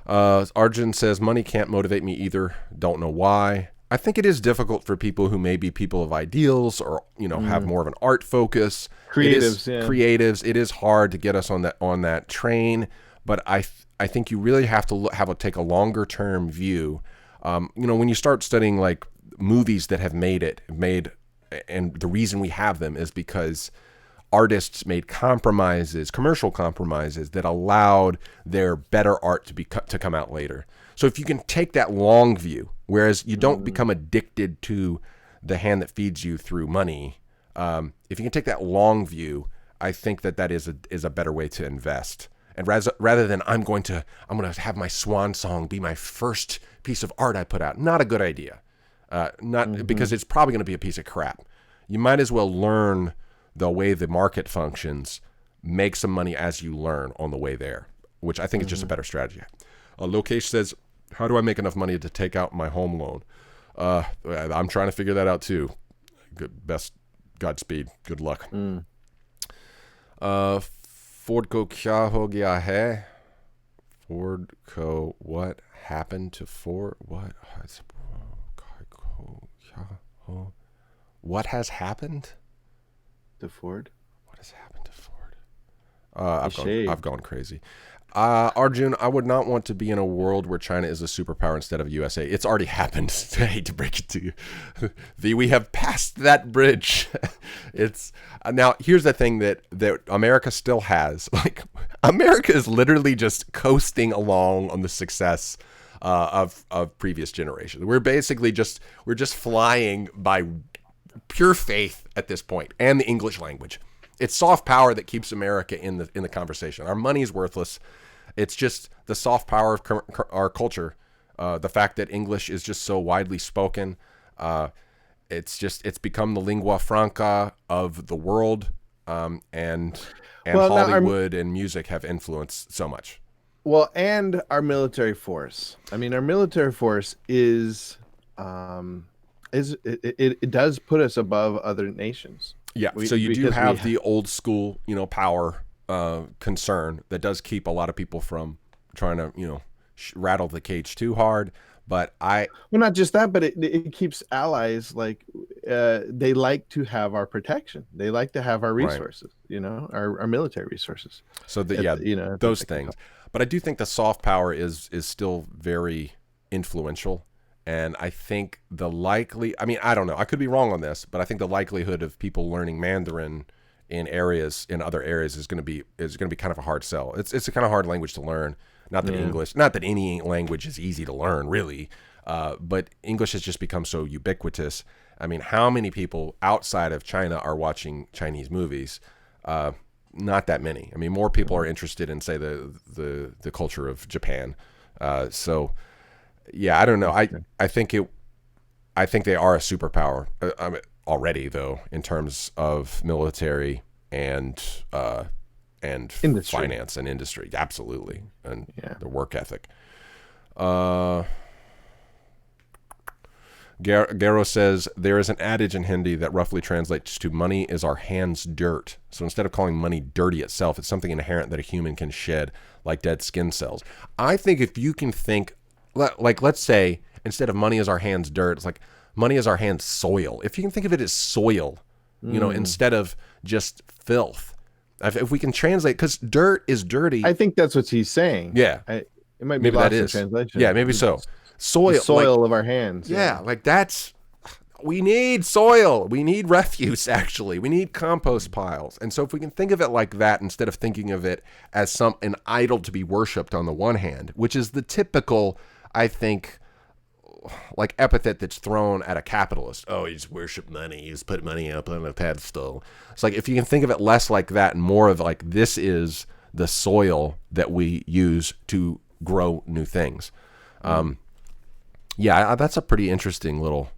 Arjun says, money can't motivate me either. Don't know why. I think it is difficult for people who may be people of ideals or, have more of an art focus. Creatives. It is hard to get us on that train, but I think you really have to take a longer term view. When you start studying like movies that have made, and the reason we have them is because artists made commercial compromises that allowed their better art to come out later. So if you can take that long view, whereas you don't become addicted to the hand that feeds you through money, if you can take that long view, I think that is a better way to invest. And rather than I'm going to have my swan song be my first piece of art I put out, not a good idea. Because it's probably going to be a piece of crap. You might as well learn the way the market functions, make some money as you learn on the way there, which I think is just a better strategy. Lokesh says, how do I make enough money to take out my home loan? I'm trying to figure that out too. Godspeed. Good luck. Ford ko kya ho gaya hai? Ford ko, what happened to Ford? What has happened
to Ford?
What has happened to Ford? I've gone crazy. Arjun, I would not want to be in a world where China is a superpower instead of USA. It's already happened. I hate to break it to you. We have passed that bridge. It's now here's the thing that America still has. Like, America is literally just coasting along on the success of previous generations. We're basically just flying by pure faith at this point, and the English language. It's soft power that keeps America in the conversation. Our money is worthless. It's just the soft power of our culture. The fact that English is just so widely spoken. It's become the lingua franca of the world, and Hollywood and music have influenced so much.
Well, and our military force. I mean, our military force it does put us above other nations.
Yeah, so you do have the old school, power concern that does keep a lot of people from trying to, rattle the cage too hard. But well,
not just that, but it keeps allies they like to have our protection. They like to have our resources, right. Our military resources.
So those things. But I do think the soft power is still very influential. And I think I don't know, I could be wrong on this, but I think the likelihood of people learning Mandarin in other areas is going to be kind of a hard sell. It's a kind of hard language to learn. Not that any language is easy to learn, really. But English has just become so ubiquitous. I mean, how many people outside of China are watching Chinese movies? Not that many. I mean, more people are interested in, say, the culture of Japan. Yeah, I don't know. I think they are a superpower already, though, in terms of military and finance and industry. Absolutely, and the work ethic. Garo says, there is an adage in Hindi that roughly translates to money is our hands' dirt. So instead of calling money dirty itself, it's something inherent that a human can shed, like dead skin cells. I think if you can think, like, let's say, instead of money is our hands' dirt, it's like money is our hands' soil. If you can think of it as soil, instead of just filth. If we can translate, because dirt is dirty.
I think that's what he's saying.
Yeah.
It might be lost in translation.
Yeah, maybe so. Soil
of our hands.
Yeah, like that's, we need soil. We need refuse, actually. We need compost piles. And so if we can think of it like that, instead of thinking of it as an idol to be worshipped on the one hand, which is the typical, I think, like epithet that's thrown at a capitalist. Oh, you just worship money. You just put money up on a pedestal. It's like, if you can think of it less like that and more of like, this is the soil that we use to grow new things. Yeah, that's a pretty interesting little...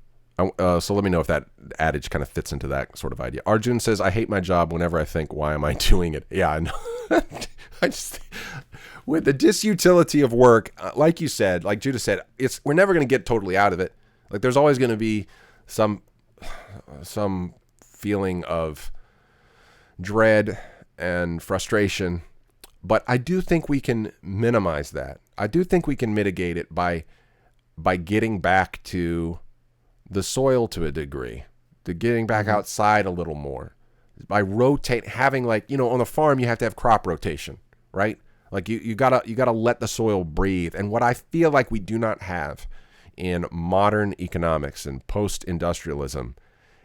so let me know if that adage kind of fits into that sort of idea. Arjun says, I hate my job whenever I think, why am I doing it? Yeah, I know. I just... With the disutility of work, like you said, like Judah said, we're never going to get totally out of it. Like, there's always going to be some feeling of dread and frustration. But I do think we can minimize that. I do think we can mitigate it by getting back to the soil to a degree, to getting back outside a little more, by having, like, on a farm, you have to have crop rotation, right? Like you gotta let the soil breathe. And what I feel like we do not have in modern economics and post-industrialism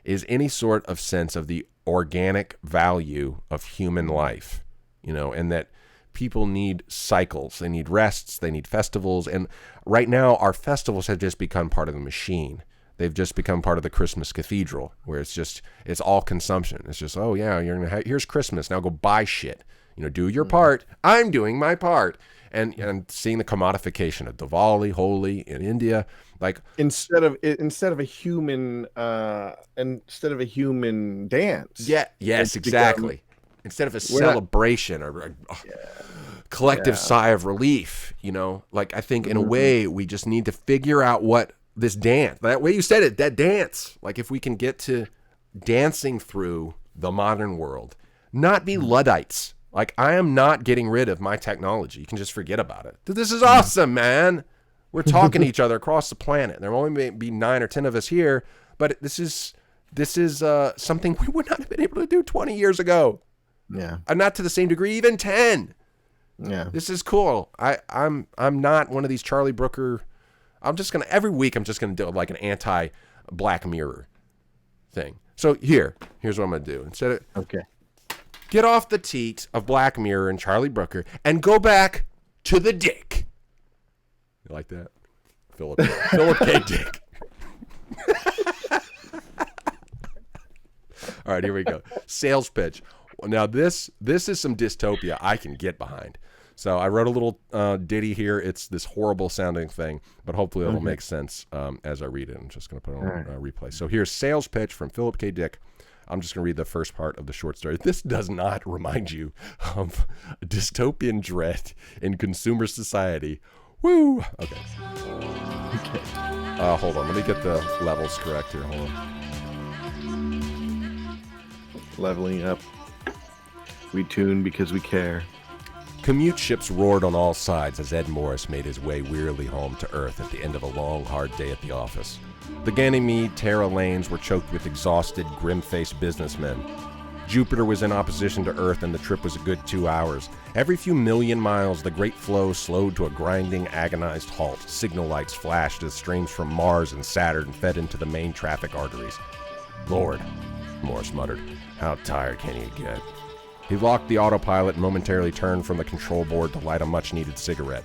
is any sort of sense of the organic value of human life, and that people need cycles, they need rests, they need festivals. And right now our festivals have just become part of the machine. They've just become part of the Christmas cathedral, where it's all consumption. It's just, oh yeah, here's Christmas, now go buy shit. Do your part. I'm doing my part. And seeing the commodification of Diwali, Holi in India, like
instead of a human dance.
Yeah. Yes, exactly. Instead of a celebration or a collective sigh of relief, like I think in a way we just need to figure out what this dance, that way you said it, that dance, like if we can get to dancing through the modern world, not be Luddites. Like, I am not getting rid of my technology. You can just forget about it. This is awesome, man. We're talking to each other across the planet. There only may be 9 or 10 of us here, but this is something we would not have been able to do 20 years ago.
Yeah.
And not to the same degree, even 10.
Yeah.
This is cool. I'm not one of these Charlie Brooker. Every week I'm just gonna do like an anti-Black Mirror thing. So here's what I'm gonna do. Get off the teat of Black Mirror and Charlie Brooker and go back to the dick. You like that? Philip K. Dick. All right, here we go. Sales pitch. Now this is some dystopia I can get behind. So I wrote a little ditty here. It's this horrible sounding thing, but hopefully it'll make sense as I read it. I'm just going to put it on replay. So here's sales pitch from Philip K. Dick. I'm just going to read the first part of the short story. This does not remind you of dystopian dread in consumer society. Woo! Okay. Hold on. Let me get the levels correct here. Hold on.
Leveling up. We tune because we care.
Commute ships roared on all sides as Ed Morris made his way wearily home to Earth at the end of a long, hard day at the office. The Ganymede-Terra lanes were choked with exhausted, grim-faced businessmen. Jupiter was in opposition to Earth, and the trip was a good 2 hours. Every few million miles, the great flow slowed to a grinding, agonized halt. Signal lights flashed as streams from Mars and Saturn fed into the main traffic arteries. Lord, Morris muttered, how tired can you get? He locked the autopilot and momentarily turned from the control board to light a much-needed cigarette.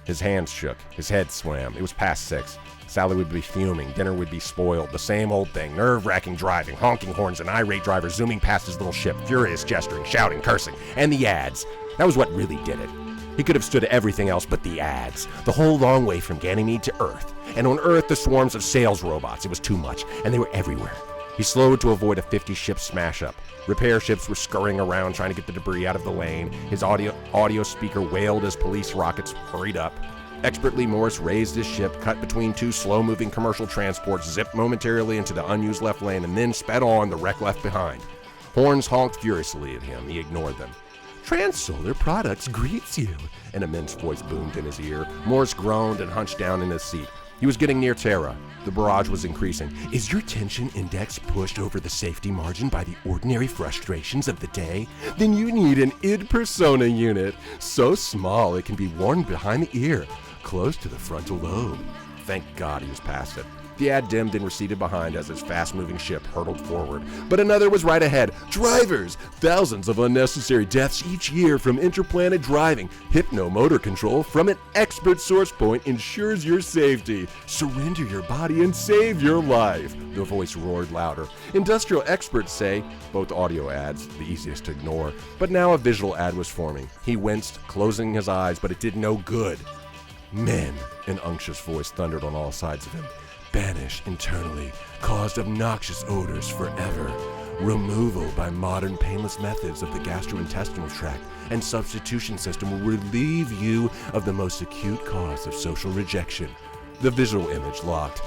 His hands shook. His head swam. It was past 6. Sally would be fuming. Dinner would be spoiled. The same old thing. Nerve-wracking driving, honking horns, and irate drivers zooming past his little ship, furious gesturing, shouting, cursing. And the ads. That was what really did it. He could have stood everything else but the ads. The whole long way from Ganymede to Earth. And on Earth, the swarms of sales robots. It was too much. And they were everywhere. He slowed to avoid a 50-ship smash-up. Repair ships were scurrying around trying to get the debris out of the lane. His audio speaker wailed as police rockets hurried up. Expertly, Morris raised his ship, cut between 2 slow-moving commercial transports, zipped momentarily into the unused left lane, and then sped on, the wreck left behind. Horns honked furiously at him. He ignored them. Trans-Solar Products greets you, an immense voice boomed in his ear. Morris groaned and hunched down in his seat. He was getting near Terra. The barrage was increasing. Is your tension index pushed over the safety margin by the ordinary frustrations of the day? Then you need an id persona unit. So small it can be worn behind the ear, close to the frontal lobe. Thank God he was past it. The ad dimmed and receded behind as its fast-moving ship hurtled forward. But another was right ahead. Drivers! Thousands of unnecessary deaths each year from interplanet driving. Hypno motor control from an expert source point ensures your safety. Surrender your body and save your life. The voice roared louder. Industrial experts say, both audio ads, the easiest to ignore, but now a visual ad was forming. He winced, closing his eyes, but it did no good. Men, an unctuous voice thundered on all sides of him. Banish internally, caused obnoxious odors forever. Removal by modern painless methods of the gastrointestinal tract and substitution system will relieve you of the most acute cause of social rejection. The visual image locked.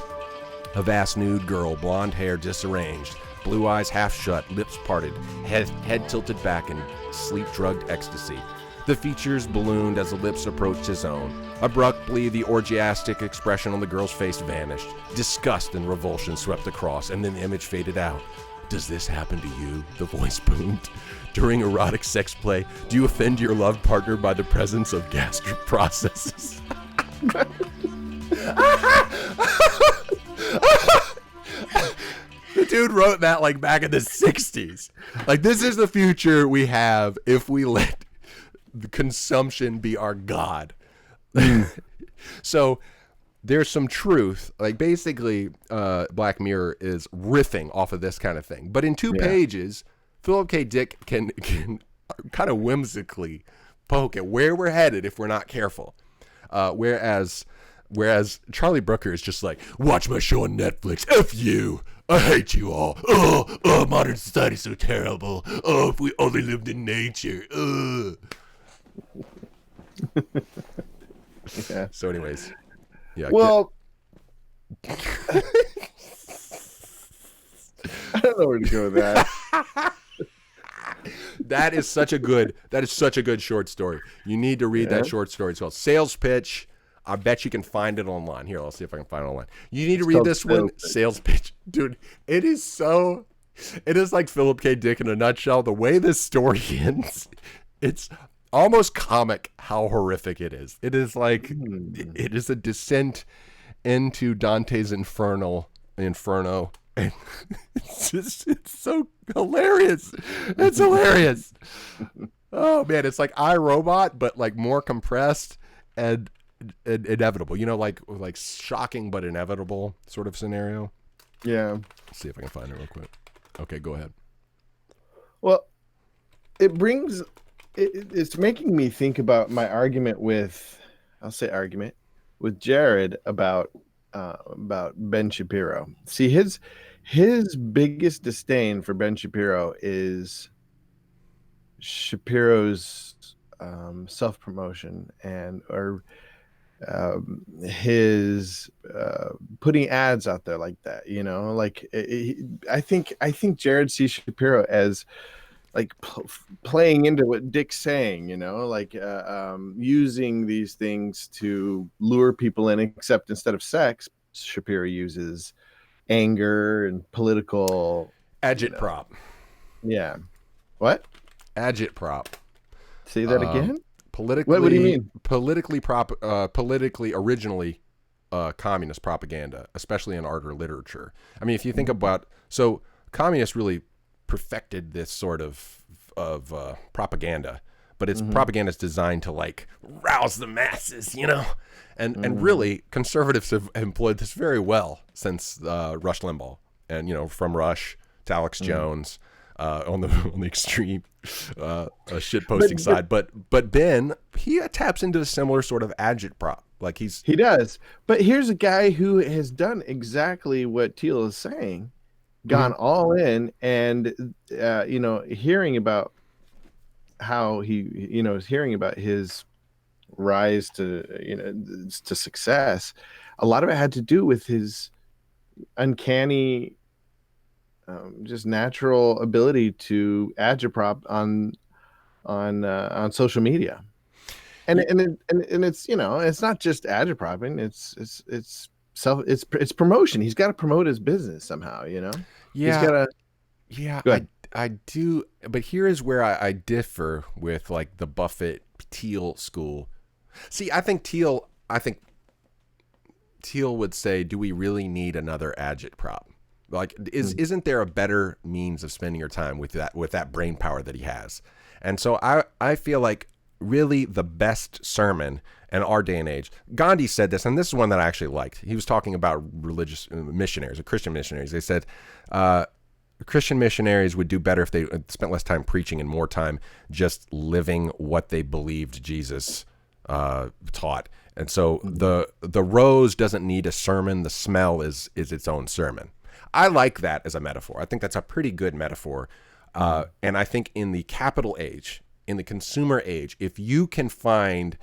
A vast nude girl, blonde hair disarranged, blue eyes half shut, lips parted, head tilted back in sleep-drugged ecstasy. The features ballooned as the lips approached his own. Abruptly, the orgiastic expression on the girl's face vanished. Disgust and revulsion swept across, and then the image faded out. Does this happen to you? The voice boomed. During erotic sex play, do you offend your loved partner by the presence of gastric processes? The dude wrote that like back in the 60s. Like, this is the future we have if we let the consumption be our god. So there's some truth. Like, basically, Black Mirror is riffing off of this kind of thing. But in 2 pages, Philip K. Dick can kind of whimsically poke at where we're headed if we're not careful. Whereas Charlie Brooker is just like, watch my show on Netflix. F you. I hate you all. Oh, modern society's so terrible. Oh, if we only lived in nature.
Yeah.
So anyways. Yeah.
Well, I don't know where to go with that.
That is such a good short story. You need to read that short story. It's called Sales Pitch. I bet you can find it online. Here, I'll see if I can find it online. You need to read this one, Sales Pitch. Dude, it is like Philip K. Dick in a nutshell. The way this story ends, it's almost comic how horrific it is. It is like, it is a descent into Dante's Inferno. And it's so hilarious. It's hilarious. Oh man, it's like iRobot, but like more compressed and inevitable. You know, like shocking but inevitable sort of scenario.
Yeah.
Let's see if I can find it real quick. Okay, go ahead.
Well, it's making me think about my argument with Jared about Ben Shapiro. See, his biggest disdain for Ben Shapiro is Shapiro's self-promotion or his putting ads out there like that. You know, like I think Jared sees Shapiro as like playing into what Dick's saying, you know, like using these things to lure people in, except instead of sex, Shapiro uses anger and political
agitprop.
Yeah. What?
Agitprop.
Say that again?
Politically.
What do you mean?
Politically originally communist propaganda, especially in art or literature. I mean, if you think about, so communists really perfected this sort of propaganda, but it's propaganda is designed to like rouse the masses, you know, and really conservatives have employed this very well since Rush Limbaugh, and you know, from Rush to Alex Jones on the extreme shit posting side, but Ben, he taps into a similar sort of agitprop, like he
does. But here's a guy who has done exactly what Thiel is saying. Gone all in, and you know, hearing about how hearing about his rise to, you know, to success. A lot of it had to do with his uncanny, just natural ability to agitprop on social media, and it's, you know, it's not just agitpropping. It's promotion. He's got to promote his business somehow, you know?
Yeah.
He's gotta,
yeah, I do. But here is where I differ with like the Buffett Thiel school. See, I think Thiel Thiel would say, do we really need another agitprop? Like, isn't there a better means of spending your time with that brain power that he has? And so I feel like really the best sermon in our day and age, Gandhi said this, and this is one that I actually liked. He was talking about religious missionaries or Christian missionaries. They said Christian missionaries would do better if they spent less time preaching and more time just living what they believed Jesus taught. And so the rose doesn't need a sermon. The smell is its own sermon. I like that as a metaphor. I think that's a pretty good metaphor. And I think in the capital age, in the consumer age, if you can find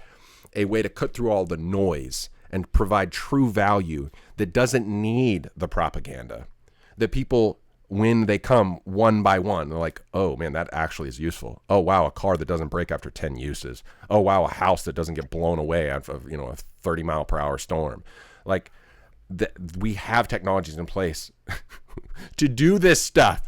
a way to cut through all the noise and provide true value that doesn't need the propaganda, that people, when they come one by one, they're like, oh man, that actually is useful. Oh wow, a car that doesn't break after 10 uses. Oh wow, a house that doesn't get blown away after a 30-mile-per-hour storm. Like, we have technologies in place to do this stuff.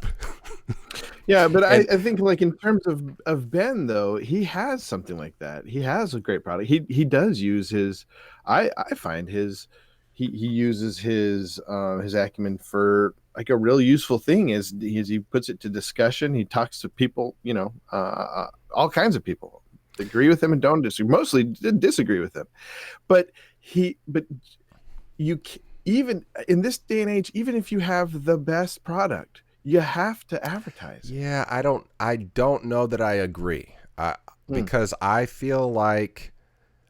Yeah, but I think, like, in terms of Ben, though, he has something like that. He has a great product. He does use his. I find his. He uses his acumen for, like, a real useful thing. Is he puts it to discussion. He talks to people, all kinds of people, agree with him and don't disagree. Mostly disagree with him, but you, even in this day and age, even if you have the best product, you have to advertise.
Yeah, I don't know that I agree, because I feel like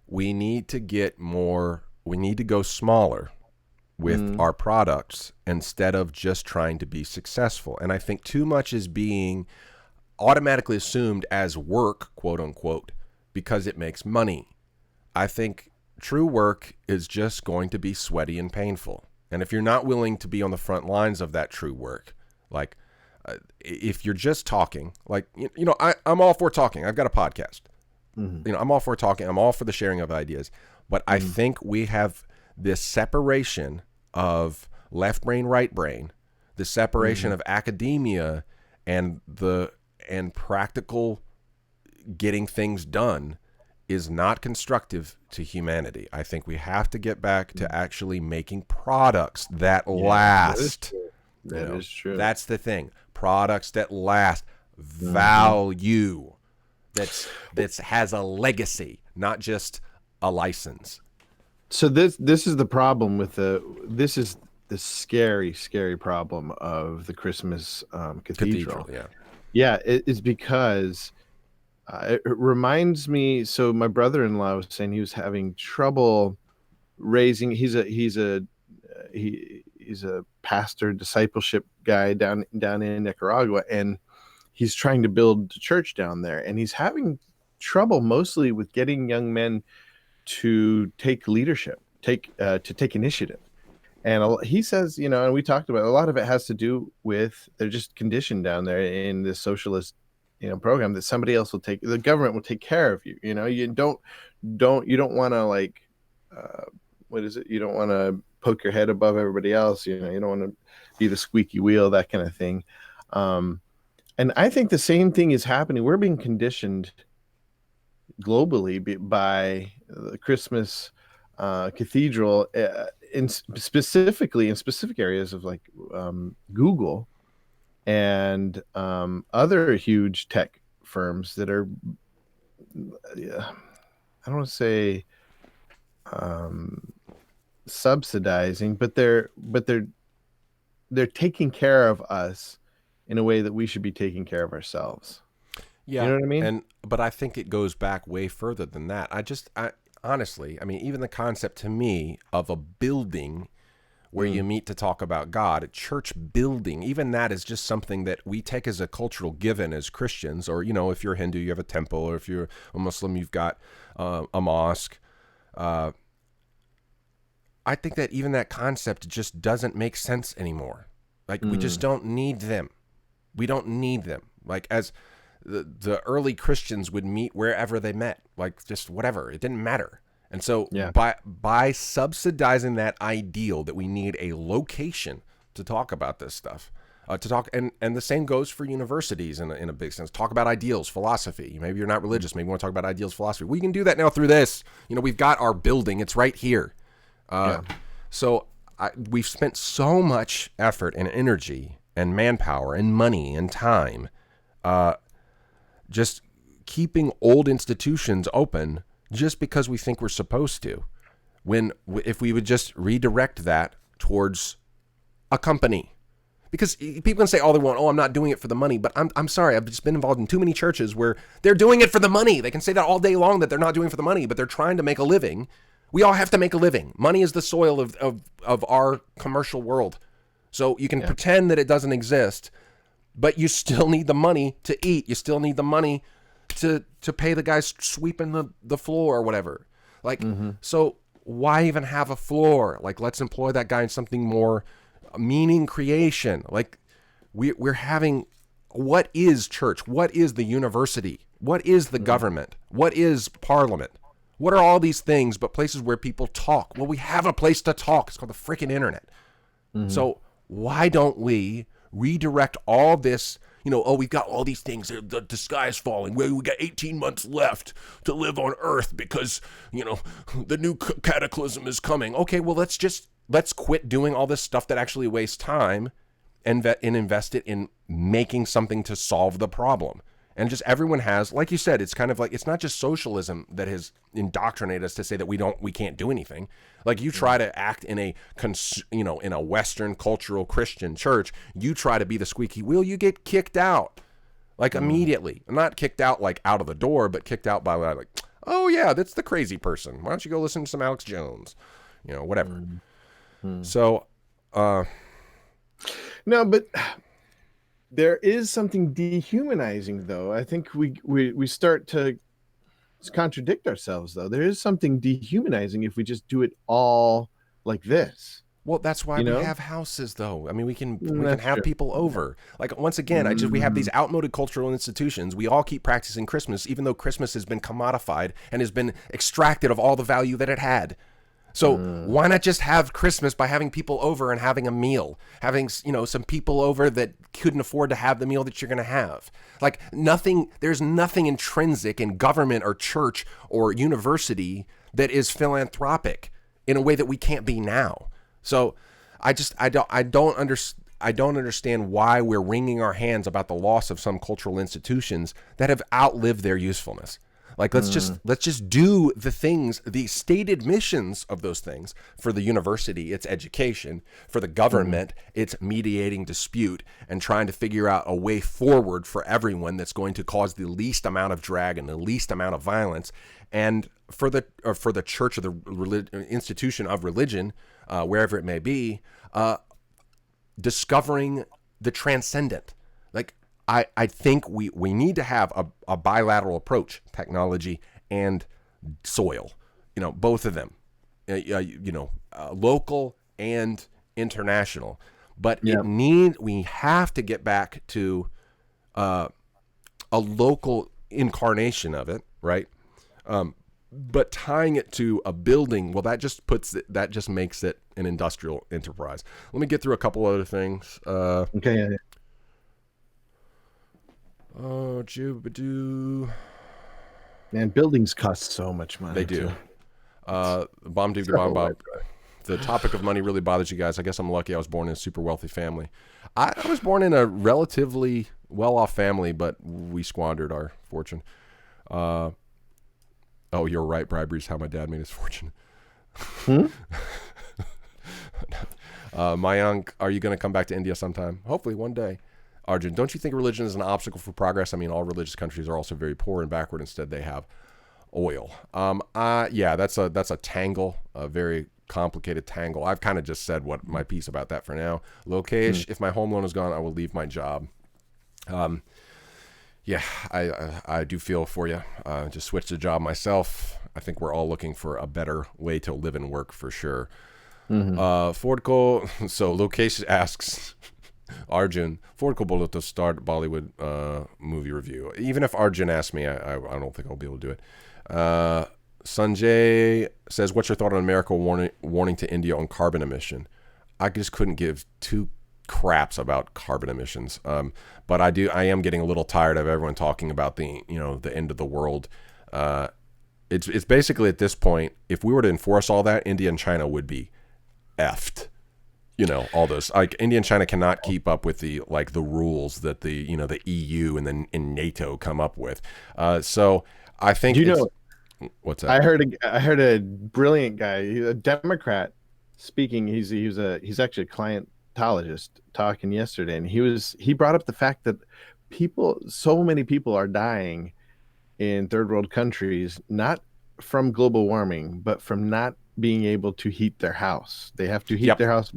we need to go smaller with our products instead of just trying to be successful. And I think too much is being automatically assumed as work, quote unquote, because it makes money. I think true work is just going to be sweaty and painful. And if you're not willing to be on the front lines of that true work, like, if you're just talking, like, I'm all for talking. I've got a podcast. I'm all for talking. I'm all for the sharing of ideas. But I think we have this separation of left brain, right brain, the separation of academia and practical getting things done is not constructive to humanity. I think we have to get back to actually making products that last.
That is true.
That's the thing. Products that last, value that has a legacy, not just a license.
So this is the problem with this is the scary problem of the Christmas cathedral. Yeah, it's because it reminds me. So my brother-in-law was saying he was having trouble raising. He's a pastor, discipleship guy down in Nicaragua, and he's trying to build a church down there, and he's having trouble mostly with getting young men to take leadership, to take initiative. And he says, and we talked about, a lot of it has to do with they're just conditioned down there in this socialist, program that somebody else the government will take care of you. You don't want to, like, what is it? You don't want to poke your head above everybody else. You don't want to be the squeaky wheel, that kind of thing. And I think the same thing is happening. We're being conditioned globally by the Christmas cathedral, specifically in specific areas of, like, Google and other huge tech firms that are, I don't want to say subsidizing, but they're taking care of us in a way that we should be taking care of ourselves.
Yeah.
You know what I mean?
But I think it goes back way further than that. Honestly, even the concept to me of a building where you meet to talk about God, a church building, even that is just something that we take as a cultural given as Christians. Or, if you're Hindu, you have a temple, or if you're a Muslim, you've got a mosque. I think that even that concept just doesn't make sense anymore. Like, we just don't need them. We don't need them. Like, as the early Christians would meet wherever they met, like, just whatever. It didn't matter. And so by subsidizing that ideal that we need a location to talk about this stuff, and the same goes for universities in a big sense. Talk about ideals, philosophy. Maybe you're not religious. Maybe you want to talk about ideals, philosophy. We can do that now through this. We've got our building. It's right here. So we've spent so much effort and energy and manpower and money and time just keeping old institutions open just because we think we're supposed to. When if we would just redirect that towards a company. Because people can say all they want, oh, I'm not doing it for the money, but I'm sorry, I've just been involved in too many churches where they're doing it for the money. They can say that all day long that they're not doing it for the money, but they're trying to make a living. We all have to make a living. Money is the soil of our commercial world. So you can pretend that it doesn't exist, but you still need the money to eat. You still need the money to pay the guys sweeping the floor or whatever. Like, so why even have a floor? Like, let's employ that guy in something more meaning creation. Like, we're having, what is church? What is the university? What is the government? What is parliament? What are all these things but places where people talk? Well, we have a place to talk. It's called the freaking internet. So why don't we redirect all this, oh, we've got all these things. The sky is falling. We got 18 months left to live on Earth because, the new cataclysm is coming. Okay, well, let's quit doing all this stuff that actually wastes time and invest it in making something to solve the problem. And just everyone has, like you said, it's kind of like, it's not just socialism that has indoctrinated us to say that we can't do anything. Like, you try to act in a in a Western cultural Christian church, you try to be the squeaky wheel, you get kicked out, like immediately. Not kicked out like out of the door, but kicked out by like, oh yeah, that's the crazy person. Why don't you go listen to some Alex Jones, whatever. So,
no, but there is something dehumanizing, though. I think we start to contradict ourselves, though. There is something dehumanizing if we just do it all like this.
Well, that's why we have houses, though. I mean, we can have people over. Like, once again, we have these outmoded cultural institutions. We all keep practicing Christmas, even though Christmas has been commodified and has been extracted of all the value that it had. So why not just have Christmas by having people over and having a meal, having, some people over that couldn't afford to have the meal that you're going to have. Like, there's nothing intrinsic in government or church or university that is philanthropic in a way that we can't be now. So I don't understand why we're wringing our hands about the loss of some cultural institutions that have outlived their usefulness. Like, let's just do the things, the stated missions of those things. For the university, it's education. For the government, it's mediating dispute and trying to figure out a way forward for everyone that's going to cause the least amount of drag and the least amount of violence. And for the church or the institution of religion, wherever it may be, discovering the transcendent. Like, I think we need to have a bilateral approach, technology and soil, both of them, local and international. But we have to get back to a local incarnation of it, right? But tying it to a building, well, that just makes it an industrial enterprise. Let me get through a couple other things.
Okay. Yeah.
Oh, Jubadoo.
Man, buildings cost so much money.
They do. Bomb. The topic of money really bothers you guys. I guess I'm lucky I was born in a super wealthy family. I was born in a relatively well-off family, but we squandered our fortune. Oh, you're right. Bribery is how my dad made his fortune. Mayank, are you going to come back to India sometime? Hopefully one day. Arjun, don't you think religion is an obstacle for progress? I mean, all religious countries are also very poor and backward. Instead, they have oil. Yeah, that's a tangle, a very complicated tangle. I've kind of just said what my piece about that for now. Lokesh, if my home loan is gone, I will leave my job. Yeah, I do feel for you. Just switched the job myself. I think we're all looking for a better way to live and work for sure. Fordco, so Lokesh asks Arjun, Fordco Bolo to start Bollywood movie review. Even if Arjun asks me, I don't think I'll be able to do it. Sanjay says, what's your thought on America warning to India on carbon emission? I just couldn't give two craps about carbon emissions. But I am getting a little tired of everyone talking about the end of the world. It's basically at this point, if we were to enforce all that, India and China would be effed. All those, like, India and China cannot keep up with the rules that the EU and then in NATO come up with. So I think what's that?
I heard a brilliant guy, a Democrat, speaking. He's actually a clientologist talking yesterday, and he brought up the fact that so many people are dying in third world countries, not from global warming, but from not being able to heat their house. They have to heat their house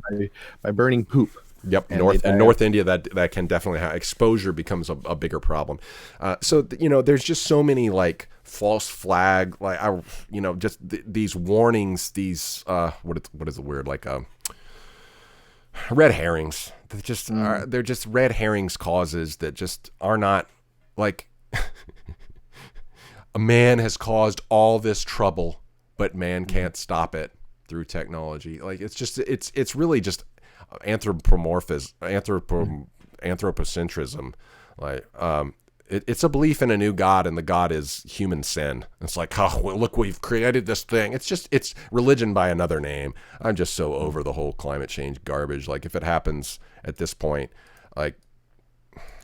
by burning poop.
Yep, North India, that can definitely have exposure becomes a bigger problem. So there's just so many like false flag, like just these warnings, these what is the word, like red herrings. They're just red herrings causes that just are not like a man has caused all this trouble, but man can't stop it through technology. Like it's really just anthropocentrism. Like it's a belief in a new god, and the god is human sin. It's like, oh, well, look, we've created this thing. It's religion by another name. I'm just so over the whole climate change garbage. Like, if it happens at this point, like,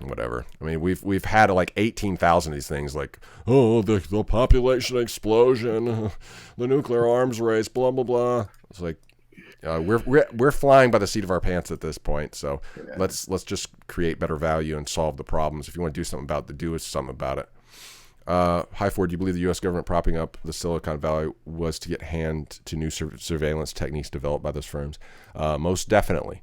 whatever. I mean, we've had like 18,000 of these things, like, oh, the population explosion, the nuclear arms race, blah blah blah. It's like, we're flying by the seat of our pants at this point. So let's just create better value and solve the problems. If you want to do something about it, do something about it. Hi Ford, do you believe the U.S. government propping up the Silicon Valley was to get hand to new surveillance techniques developed by those firms? Most definitely.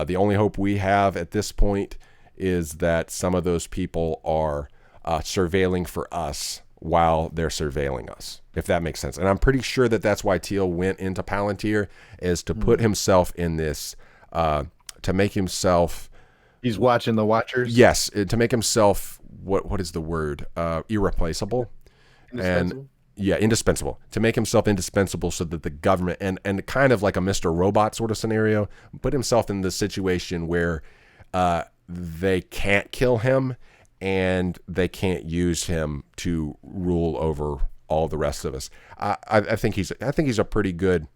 The only hope we have at this point is that some of those people are surveilling for us while they're surveilling us, if that makes sense. And I'm pretty sure that that's why Thiel went into Palantir, is to put himself in this, to make himself...
He's watching the watchers?
Yes, to make himself, what is the word? Irreplaceable.
Indispensable?
Indispensable. To make himself indispensable so that the government, and kind of like a Mr. Robot sort of scenario, put himself in the situation where they can't kill him and they can't use him to rule over all the rest of us. I think he's a pretty good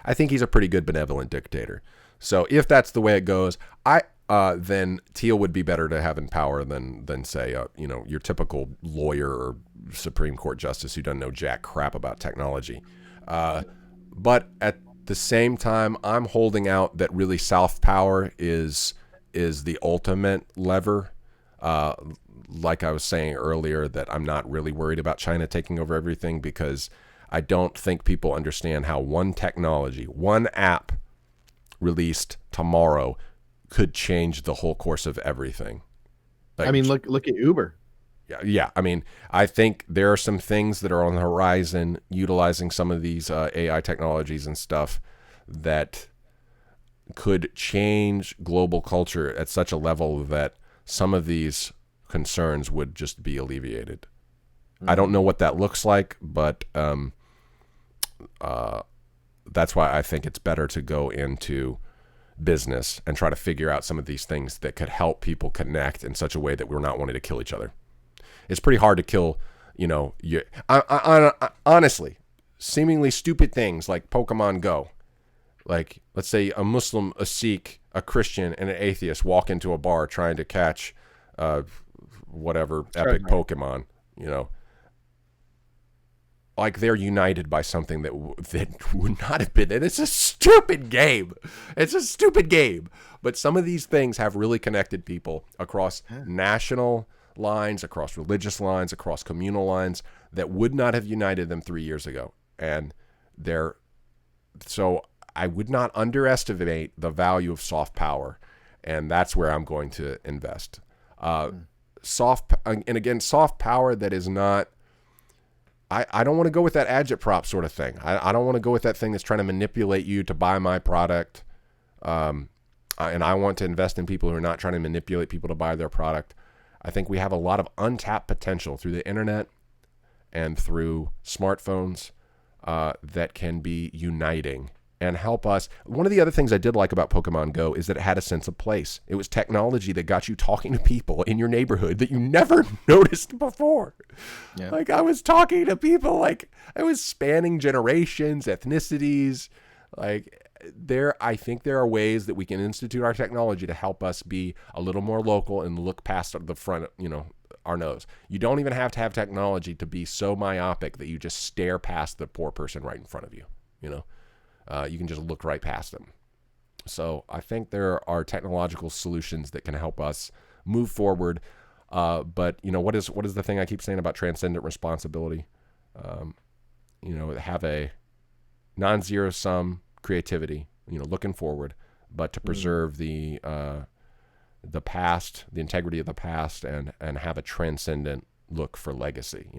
benevolent dictator. So if that's the way it goes, then Thiel would be better to have in power than say your typical lawyer or Supreme Court justice who doesn't know jack crap about technology. But at the same time, I'm holding out that really soft power is the ultimate lever. Like I was saying earlier, that I'm not really worried about China taking over everything, because I don't think people understand how one technology, one app released tomorrow could change the whole course of everything. Like,
I mean, look at Uber.
Yeah. I mean, I think there are some things that are on the horizon utilizing some of these AI technologies and stuff that could change global culture at such a level that some of these concerns would just be alleviated. I don't know what that looks like, but that's why I think it's better to go into business and try to figure out some of these things that could help people connect in such a way that we're not wanting to kill each other. It's pretty hard to kill, honestly, seemingly stupid things like Pokemon Go. Like, let's say a Muslim, a Sikh, a Christian, and an atheist walk into a bar trying to catch whatever epic Pokemon, like they're united by something that would not have been. And it's a stupid game. But some of these things have really connected people across national lines, across religious lines, across communal lines that would not have united them 3 years ago. And so I would not underestimate the value of soft power, and that's where I'm going to invest. Soft power that is not. I don't want to go with that agitprop sort of thing. I don't want to go with that thing that's trying to manipulate you to buy my product. And I want to invest in people who are not trying to manipulate people to buy their product. I think we have a lot of untapped potential through the internet and through smartphones that can be uniting and help us. One of the other things I did like about Pokemon Go is that it had a sense of place. It was technology that got you talking to people in your neighborhood that you never noticed before. Yeah. Like, I was talking to people, like, I was spanning generations, ethnicities. Like, I think there are ways that we can institute our technology to help us be a little more local and look past the front, our nose. You don't even have to have technology to be so myopic that you just stare past the poor person right in front of you. You can just look right past them. So I think there are technological solutions that can help us move forward. But what is the thing I keep saying about transcendent responsibility? Have a non-zero sum creativity, looking forward, but to preserve the past, the integrity of the past, and have a transcendent look for legacy.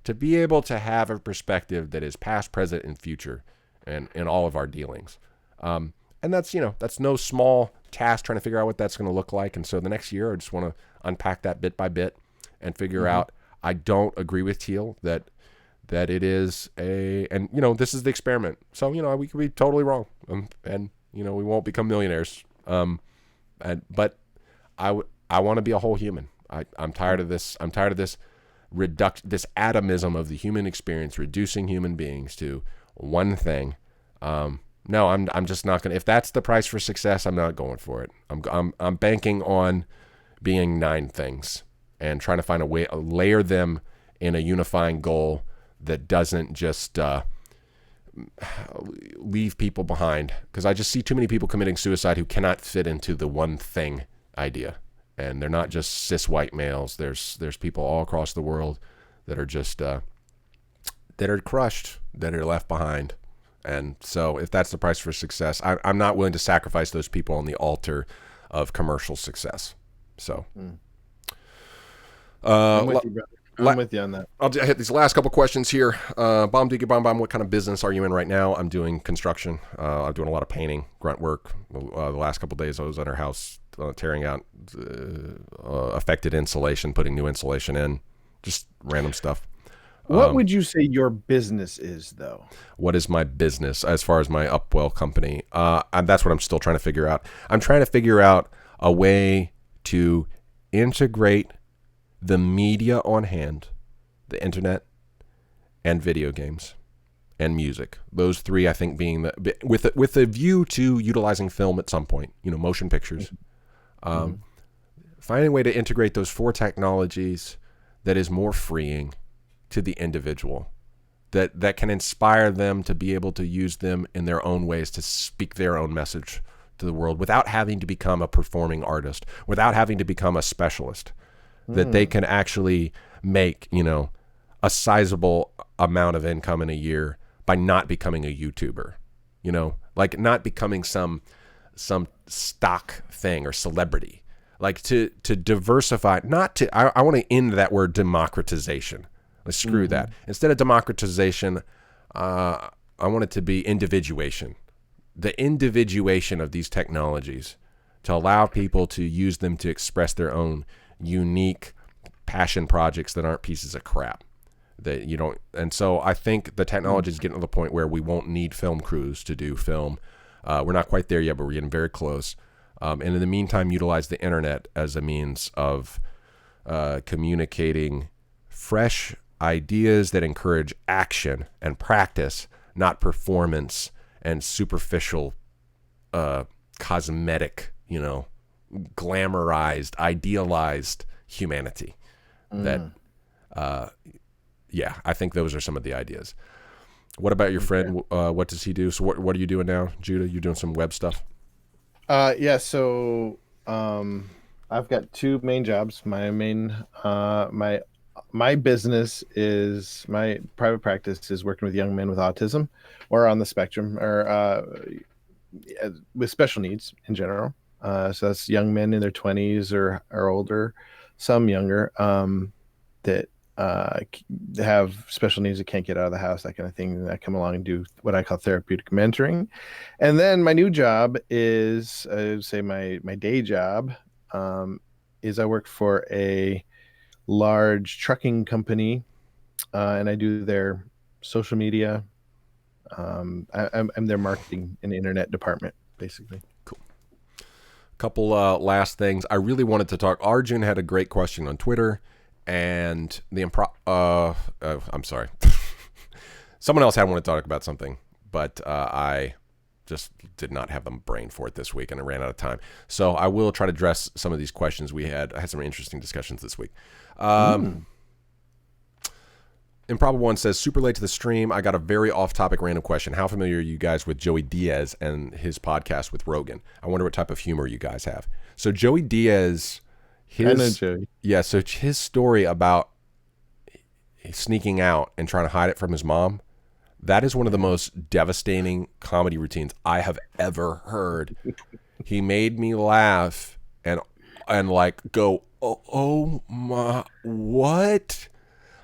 To be able to have a perspective that is past, present, and future, and in all of our dealings. And that's no small task, trying to figure out what that's going to look like. And so the next year, I just want to unpack that bit by bit and figure out. I don't agree with Thiel that it is this is the experiment. So, we could be totally wrong. And we won't become millionaires. But I want to be a whole human. I'm tired of this. I'm tired of this this atomism of the human experience, reducing human beings to one thing. No, I'm just not gonna. If that's the price for success, I'm not going for it. I'm banking on being 9 things and trying to find a way to layer them in a unifying goal that doesn't just leave people behind. Because I just see too many people committing suicide who cannot fit into the one thing idea, and they're not just cis white males. There's people all across the world that are just that are crushed, that are left behind. And so if that's the price for success, I'm not willing to sacrifice those people on the altar of commercial success. So,
I'm with you, brother. I'm with you on that.
I'll hit these last couple questions here. Bomb Digger Bomb, what kind of business are you in right now? I'm doing construction. I'm doing a lot of painting, grunt work. The last couple of days I was at our house tearing out affected insulation, putting new insulation in, just random stuff.
What would you say your business is, though?
What is my business as far as my Upwell company? And that's what I'm still trying to figure out. I'm trying to figure out a way to integrate the media on hand, the internet, and video games, and music. Those 3, I think, being with a view to utilizing film at some point. Motion pictures. Finding a way to integrate those 4 technologies that is more freeing to the individual, that can inspire them to be able to use them in their own ways to speak their own message to the world without having to become a performing artist, without having to become a specialist, that they can actually make, a sizable amount of income in a year by not becoming a YouTuber, like not becoming some stock thing or celebrity, like to diversify, I want to end that word democratization. Let's screw that. Instead of democratization, I want it to be individuation. The individuation of these technologies to allow people to use them to express their own unique passion projects that aren't pieces of crap. That you don't. And so I think the technology is getting to the point where we won't need film crews to do film. We're not quite there yet, but we're getting very close. And in the meantime, utilize the internet as a means of communicating fresh ideas that encourage action and practice, not performance and superficial, cosmetic, glamorized, idealized humanity. That, I think those are some of the ideas. What about your friend? What does he do? So what are you doing now, Judah? You doing some web stuff?
So I've got 2 main jobs. My business is, my private practice is working with young men with autism or on the spectrum, or with special needs in general. So that's young men in their 20s or older, some younger, that have special needs that can't get out of the house, that kind of thing, that come along and do what I call therapeutic mentoring. And then my new job is, I would say my day job, is I work for a large trucking company, and I do their social media. I'm their marketing and internet department, basically.
Cool. Couple last things. I really wanted to talk. Arjun had a great question on Twitter, and the I'm sorry. Someone else had wanted to talk about something, but I just did not have the brain for it this week, and I ran out of time. So I will try to address some of these questions we had. I had some interesting discussions this week. Improbable One says, super late to the stream. I got a very off-topic random question. How familiar are you guys with Joey Diaz and his podcast with Rogan? I wonder what type of humor you guys have. So Joey Diaz, so his story about sneaking out and trying to hide it from his mom, that is one of the most devastating comedy routines I have ever heard. He made me laugh and like go, oh my, what?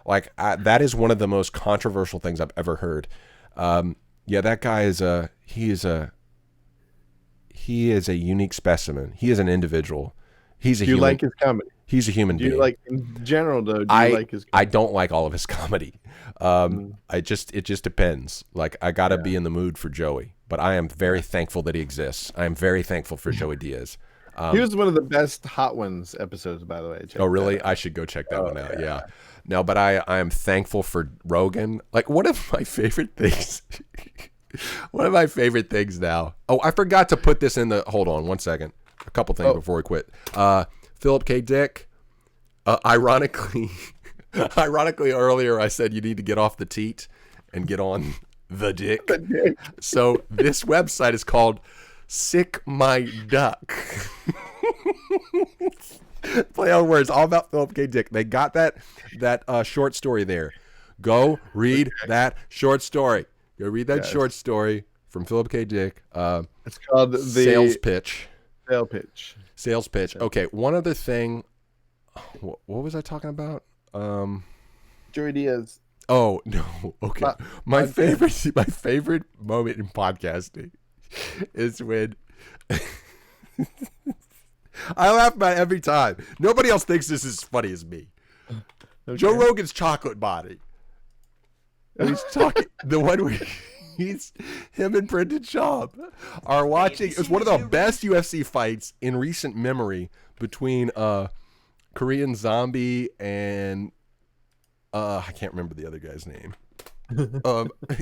Like that is one of the most controversial things I've ever heard. That guy is he is a unique specimen. He is an individual. He's a
Do you
human.
like his comedy?
He's a human being.
Like in general though? Do you like his comedy?
I don't like all of his comedy. It just depends. Like I gotta be in the mood for Joey, but I am very thankful that he exists. I am very thankful for Joey Diaz.
He was one of the best Hot Ones episodes, by the way.
Oh, really? I should go check that one out. Yeah. No, but I am thankful for Rogan. Like one of my favorite things. One of my favorite things now. Oh, I forgot to put this in the. Hold on, 1 second. A couple things before we quit. Philip K. Dick. Ironically, earlier I said you need to get off the teat and get on the dick. So this website is called Sick My Duck. Play on words, all about Philip K. Dick. They got that short story there. Go read that short story. Go read that short story from Philip K. Dick.
It's called the
Sales Pitch.
Sales Pitch.
Okay, one other thing. What was I talking about?
Joey Diaz.
Oh no. Okay. My favorite moment in podcasting is when I laugh about it every time. Nobody else thinks this is as funny as me. Okay. Joe Rogan's chocolate body. And he's talking the one where him and Brendan Schaub are watching. It was one of the best UFC fights in recent memory between Korean Zombie and I can't remember the other guy's name.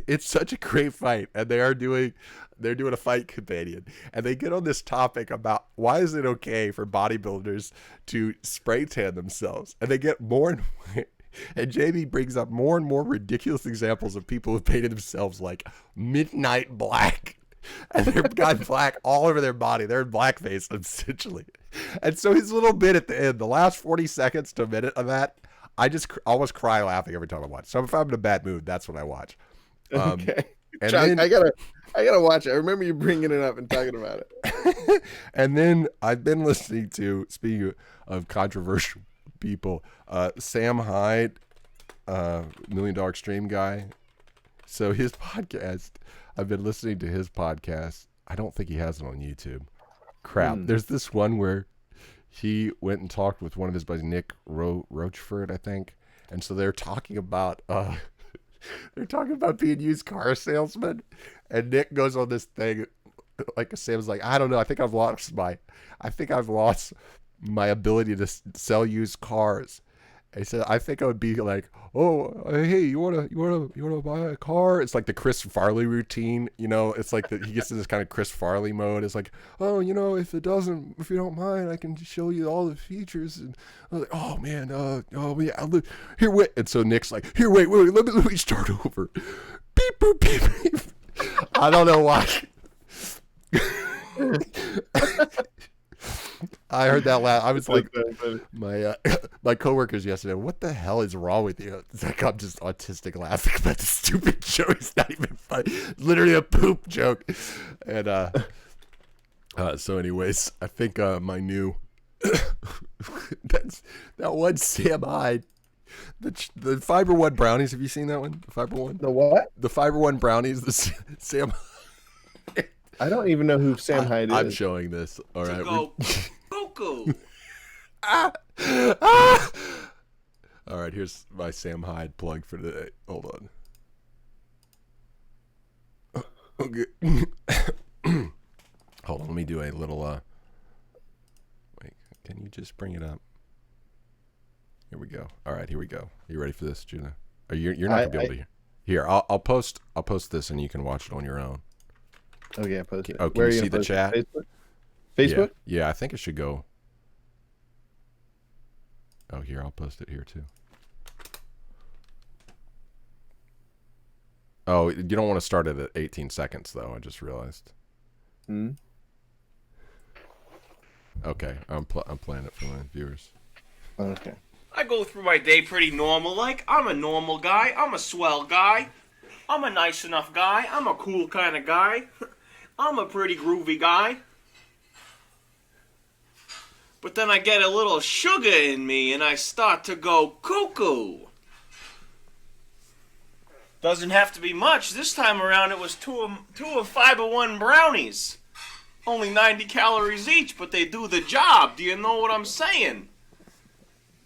It's such a great fight, and they're doing a fight companion, and they get on this topic about why is it okay for bodybuilders to spray tan themselves, and they get more and more, and Jamie brings up more and more ridiculous examples of people who painted themselves like midnight black, and they've got black all over their body. They're in blackface essentially, and so his little bit at the end, the last 40 seconds to a minute of that, I just almost cry laughing every time I watch. So if I'm in a bad mood, that's what I watch.
Okay, and Chuck, then, I gotta watch it. I remember you bringing it up and talking about it.
And then I've been listening to, speaking of controversial people, Sam Hyde, $1 Million Extreme guy. So his podcast, I've been listening to his podcast. I don't think he has it on YouTube. Crap. There's this one where he went and talked with one of his buddies, Nick Rochford, I think. And so they're talking about being used car salesman. And Nick goes on this thing, like Sam's like, I don't know, I think I've lost my ability to sell used cars. And he said, I think I would be like, oh, hey, you wanna buy a car? It's like the Chris Farley routine, you know. It's like he gets in this kind of Chris Farley mode. It's like, oh, you know, if you don't mind, I can show you all the features. And I was like, oh man, yeah, here, wait. And so Nick's like, here, wait, let me start over. Beep boop beep beep. I don't know why. I heard that laugh. I was like, my coworkers yesterday, what the hell is wrong with you? It's like I'm just autistic laughing about the stupid joke. It's not even funny. Literally a poop joke. And so anyways, I think my new that one Sam Hyde, the Fiber One brownies. Have you seen that one? The Fiber One.
The what?
The Fiber One brownies. The Sam.
I don't even know who Sam Hyde is.
I'm showing this. All right.
Goku.
All right. Here's my Sam Hyde plug for today. Hold on. Okay. Hold on. Let me do a little. Wait. Can you just bring it up? Here we go. All right. Here we go. Are you ready for this, Juna? You're not gonna be able to hear. Here. I'll post this and you can watch it on your own.
Oh yeah, post it.
Oh, can
Where
you
are
see
gonna
the
post it?
chat?
Facebook. Facebook.
Yeah, I think it should go. Oh, here, I'll post it here too. Oh, you don't want to start it at 18 seconds, though. I just realized.
Hmm.
Okay, I'm playing it for my viewers.
Okay.
I go through my day pretty normal. Like, I'm a normal guy. I'm a swell guy. I'm a nice enough guy. I'm a cool kind of guy. I'm a pretty groovy guy. But then I get a little sugar in me and I start to go cuckoo. Doesn't have to be much. This time around it was two of Fiber One brownies. Only 90 calories each, but they do the job. Do you know what I'm saying?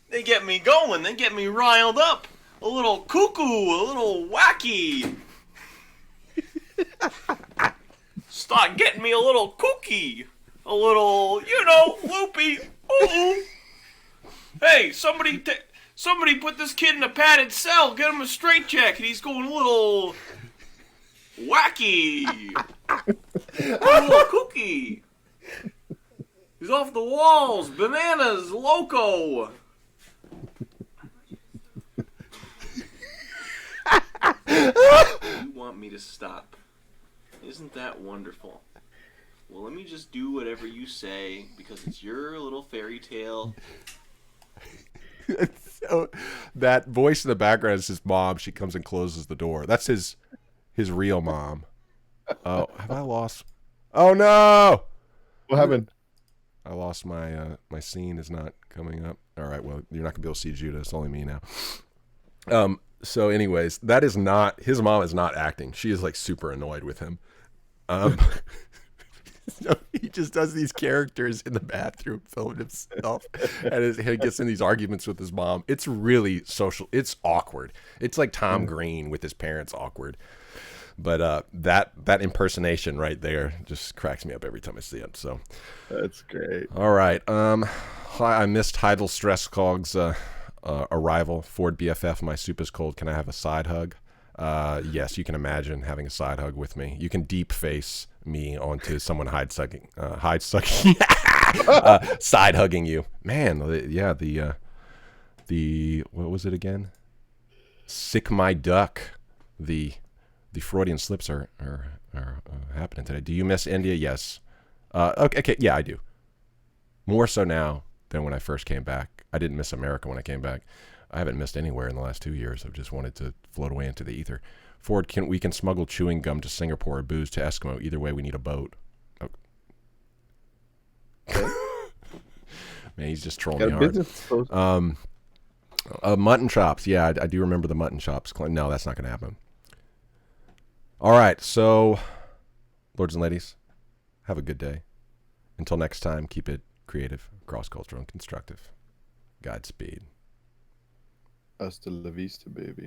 They get me going. They get me riled up. A little cuckoo, a little wacky. Start getting me a little kooky. A little, loopy. Ooh. Hey, somebody put this kid in a padded cell. Get him a straitjacket. He's going a little wacky. A little kooky. He's off the walls. Bananas. Loco. You want me to stop? Isn't that wonderful? Well, let me just do whatever you say because it's your little fairy tale.
So, that voice in the background is his mom. She comes and closes the door. That's his real mom. Oh, have I lost? Oh no!
What happened?
I lost my my scene is not coming up. All right, well, you're not gonna be able to see Judah. It's only me now. So anyways, that is not, his mom is not acting. She is like super annoyed with him. So he just does these characters in the bathroom filming himself and he gets in these arguments with his mom. It's really social. It's awkward. It's like Tom Green with his parents awkward. But that impersonation right there just cracks me up every time I see it. So
That's great.
all right. I missed Heidel Stresskog's arrival. Ford BFF, my soup is cold. Can I have a side hug? Yes, you can imagine having a side hug with me. You can deep face me onto someone side hugging you. Man, yeah, the what was it again? Sick my duck. The Freudian slips are happening today. Do you miss India? Yes. Okay, yeah, I do. More so now than when I first came back. I didn't miss America when I came back. I haven't missed anywhere in the last 2 years. I've just wanted to float away into the ether. Ford, we can smuggle chewing gum to Singapore or booze to Eskimo. Either way, we need a boat. Oh. Man, he's just trolling me hard. Mutton chops. Yeah, I do remember the mutton chops. No, that's not going to happen. All right, so, lords and ladies, have a good day. Until next time, keep it creative, cross-cultural, and constructive. Godspeed.
Hasta la vista, baby.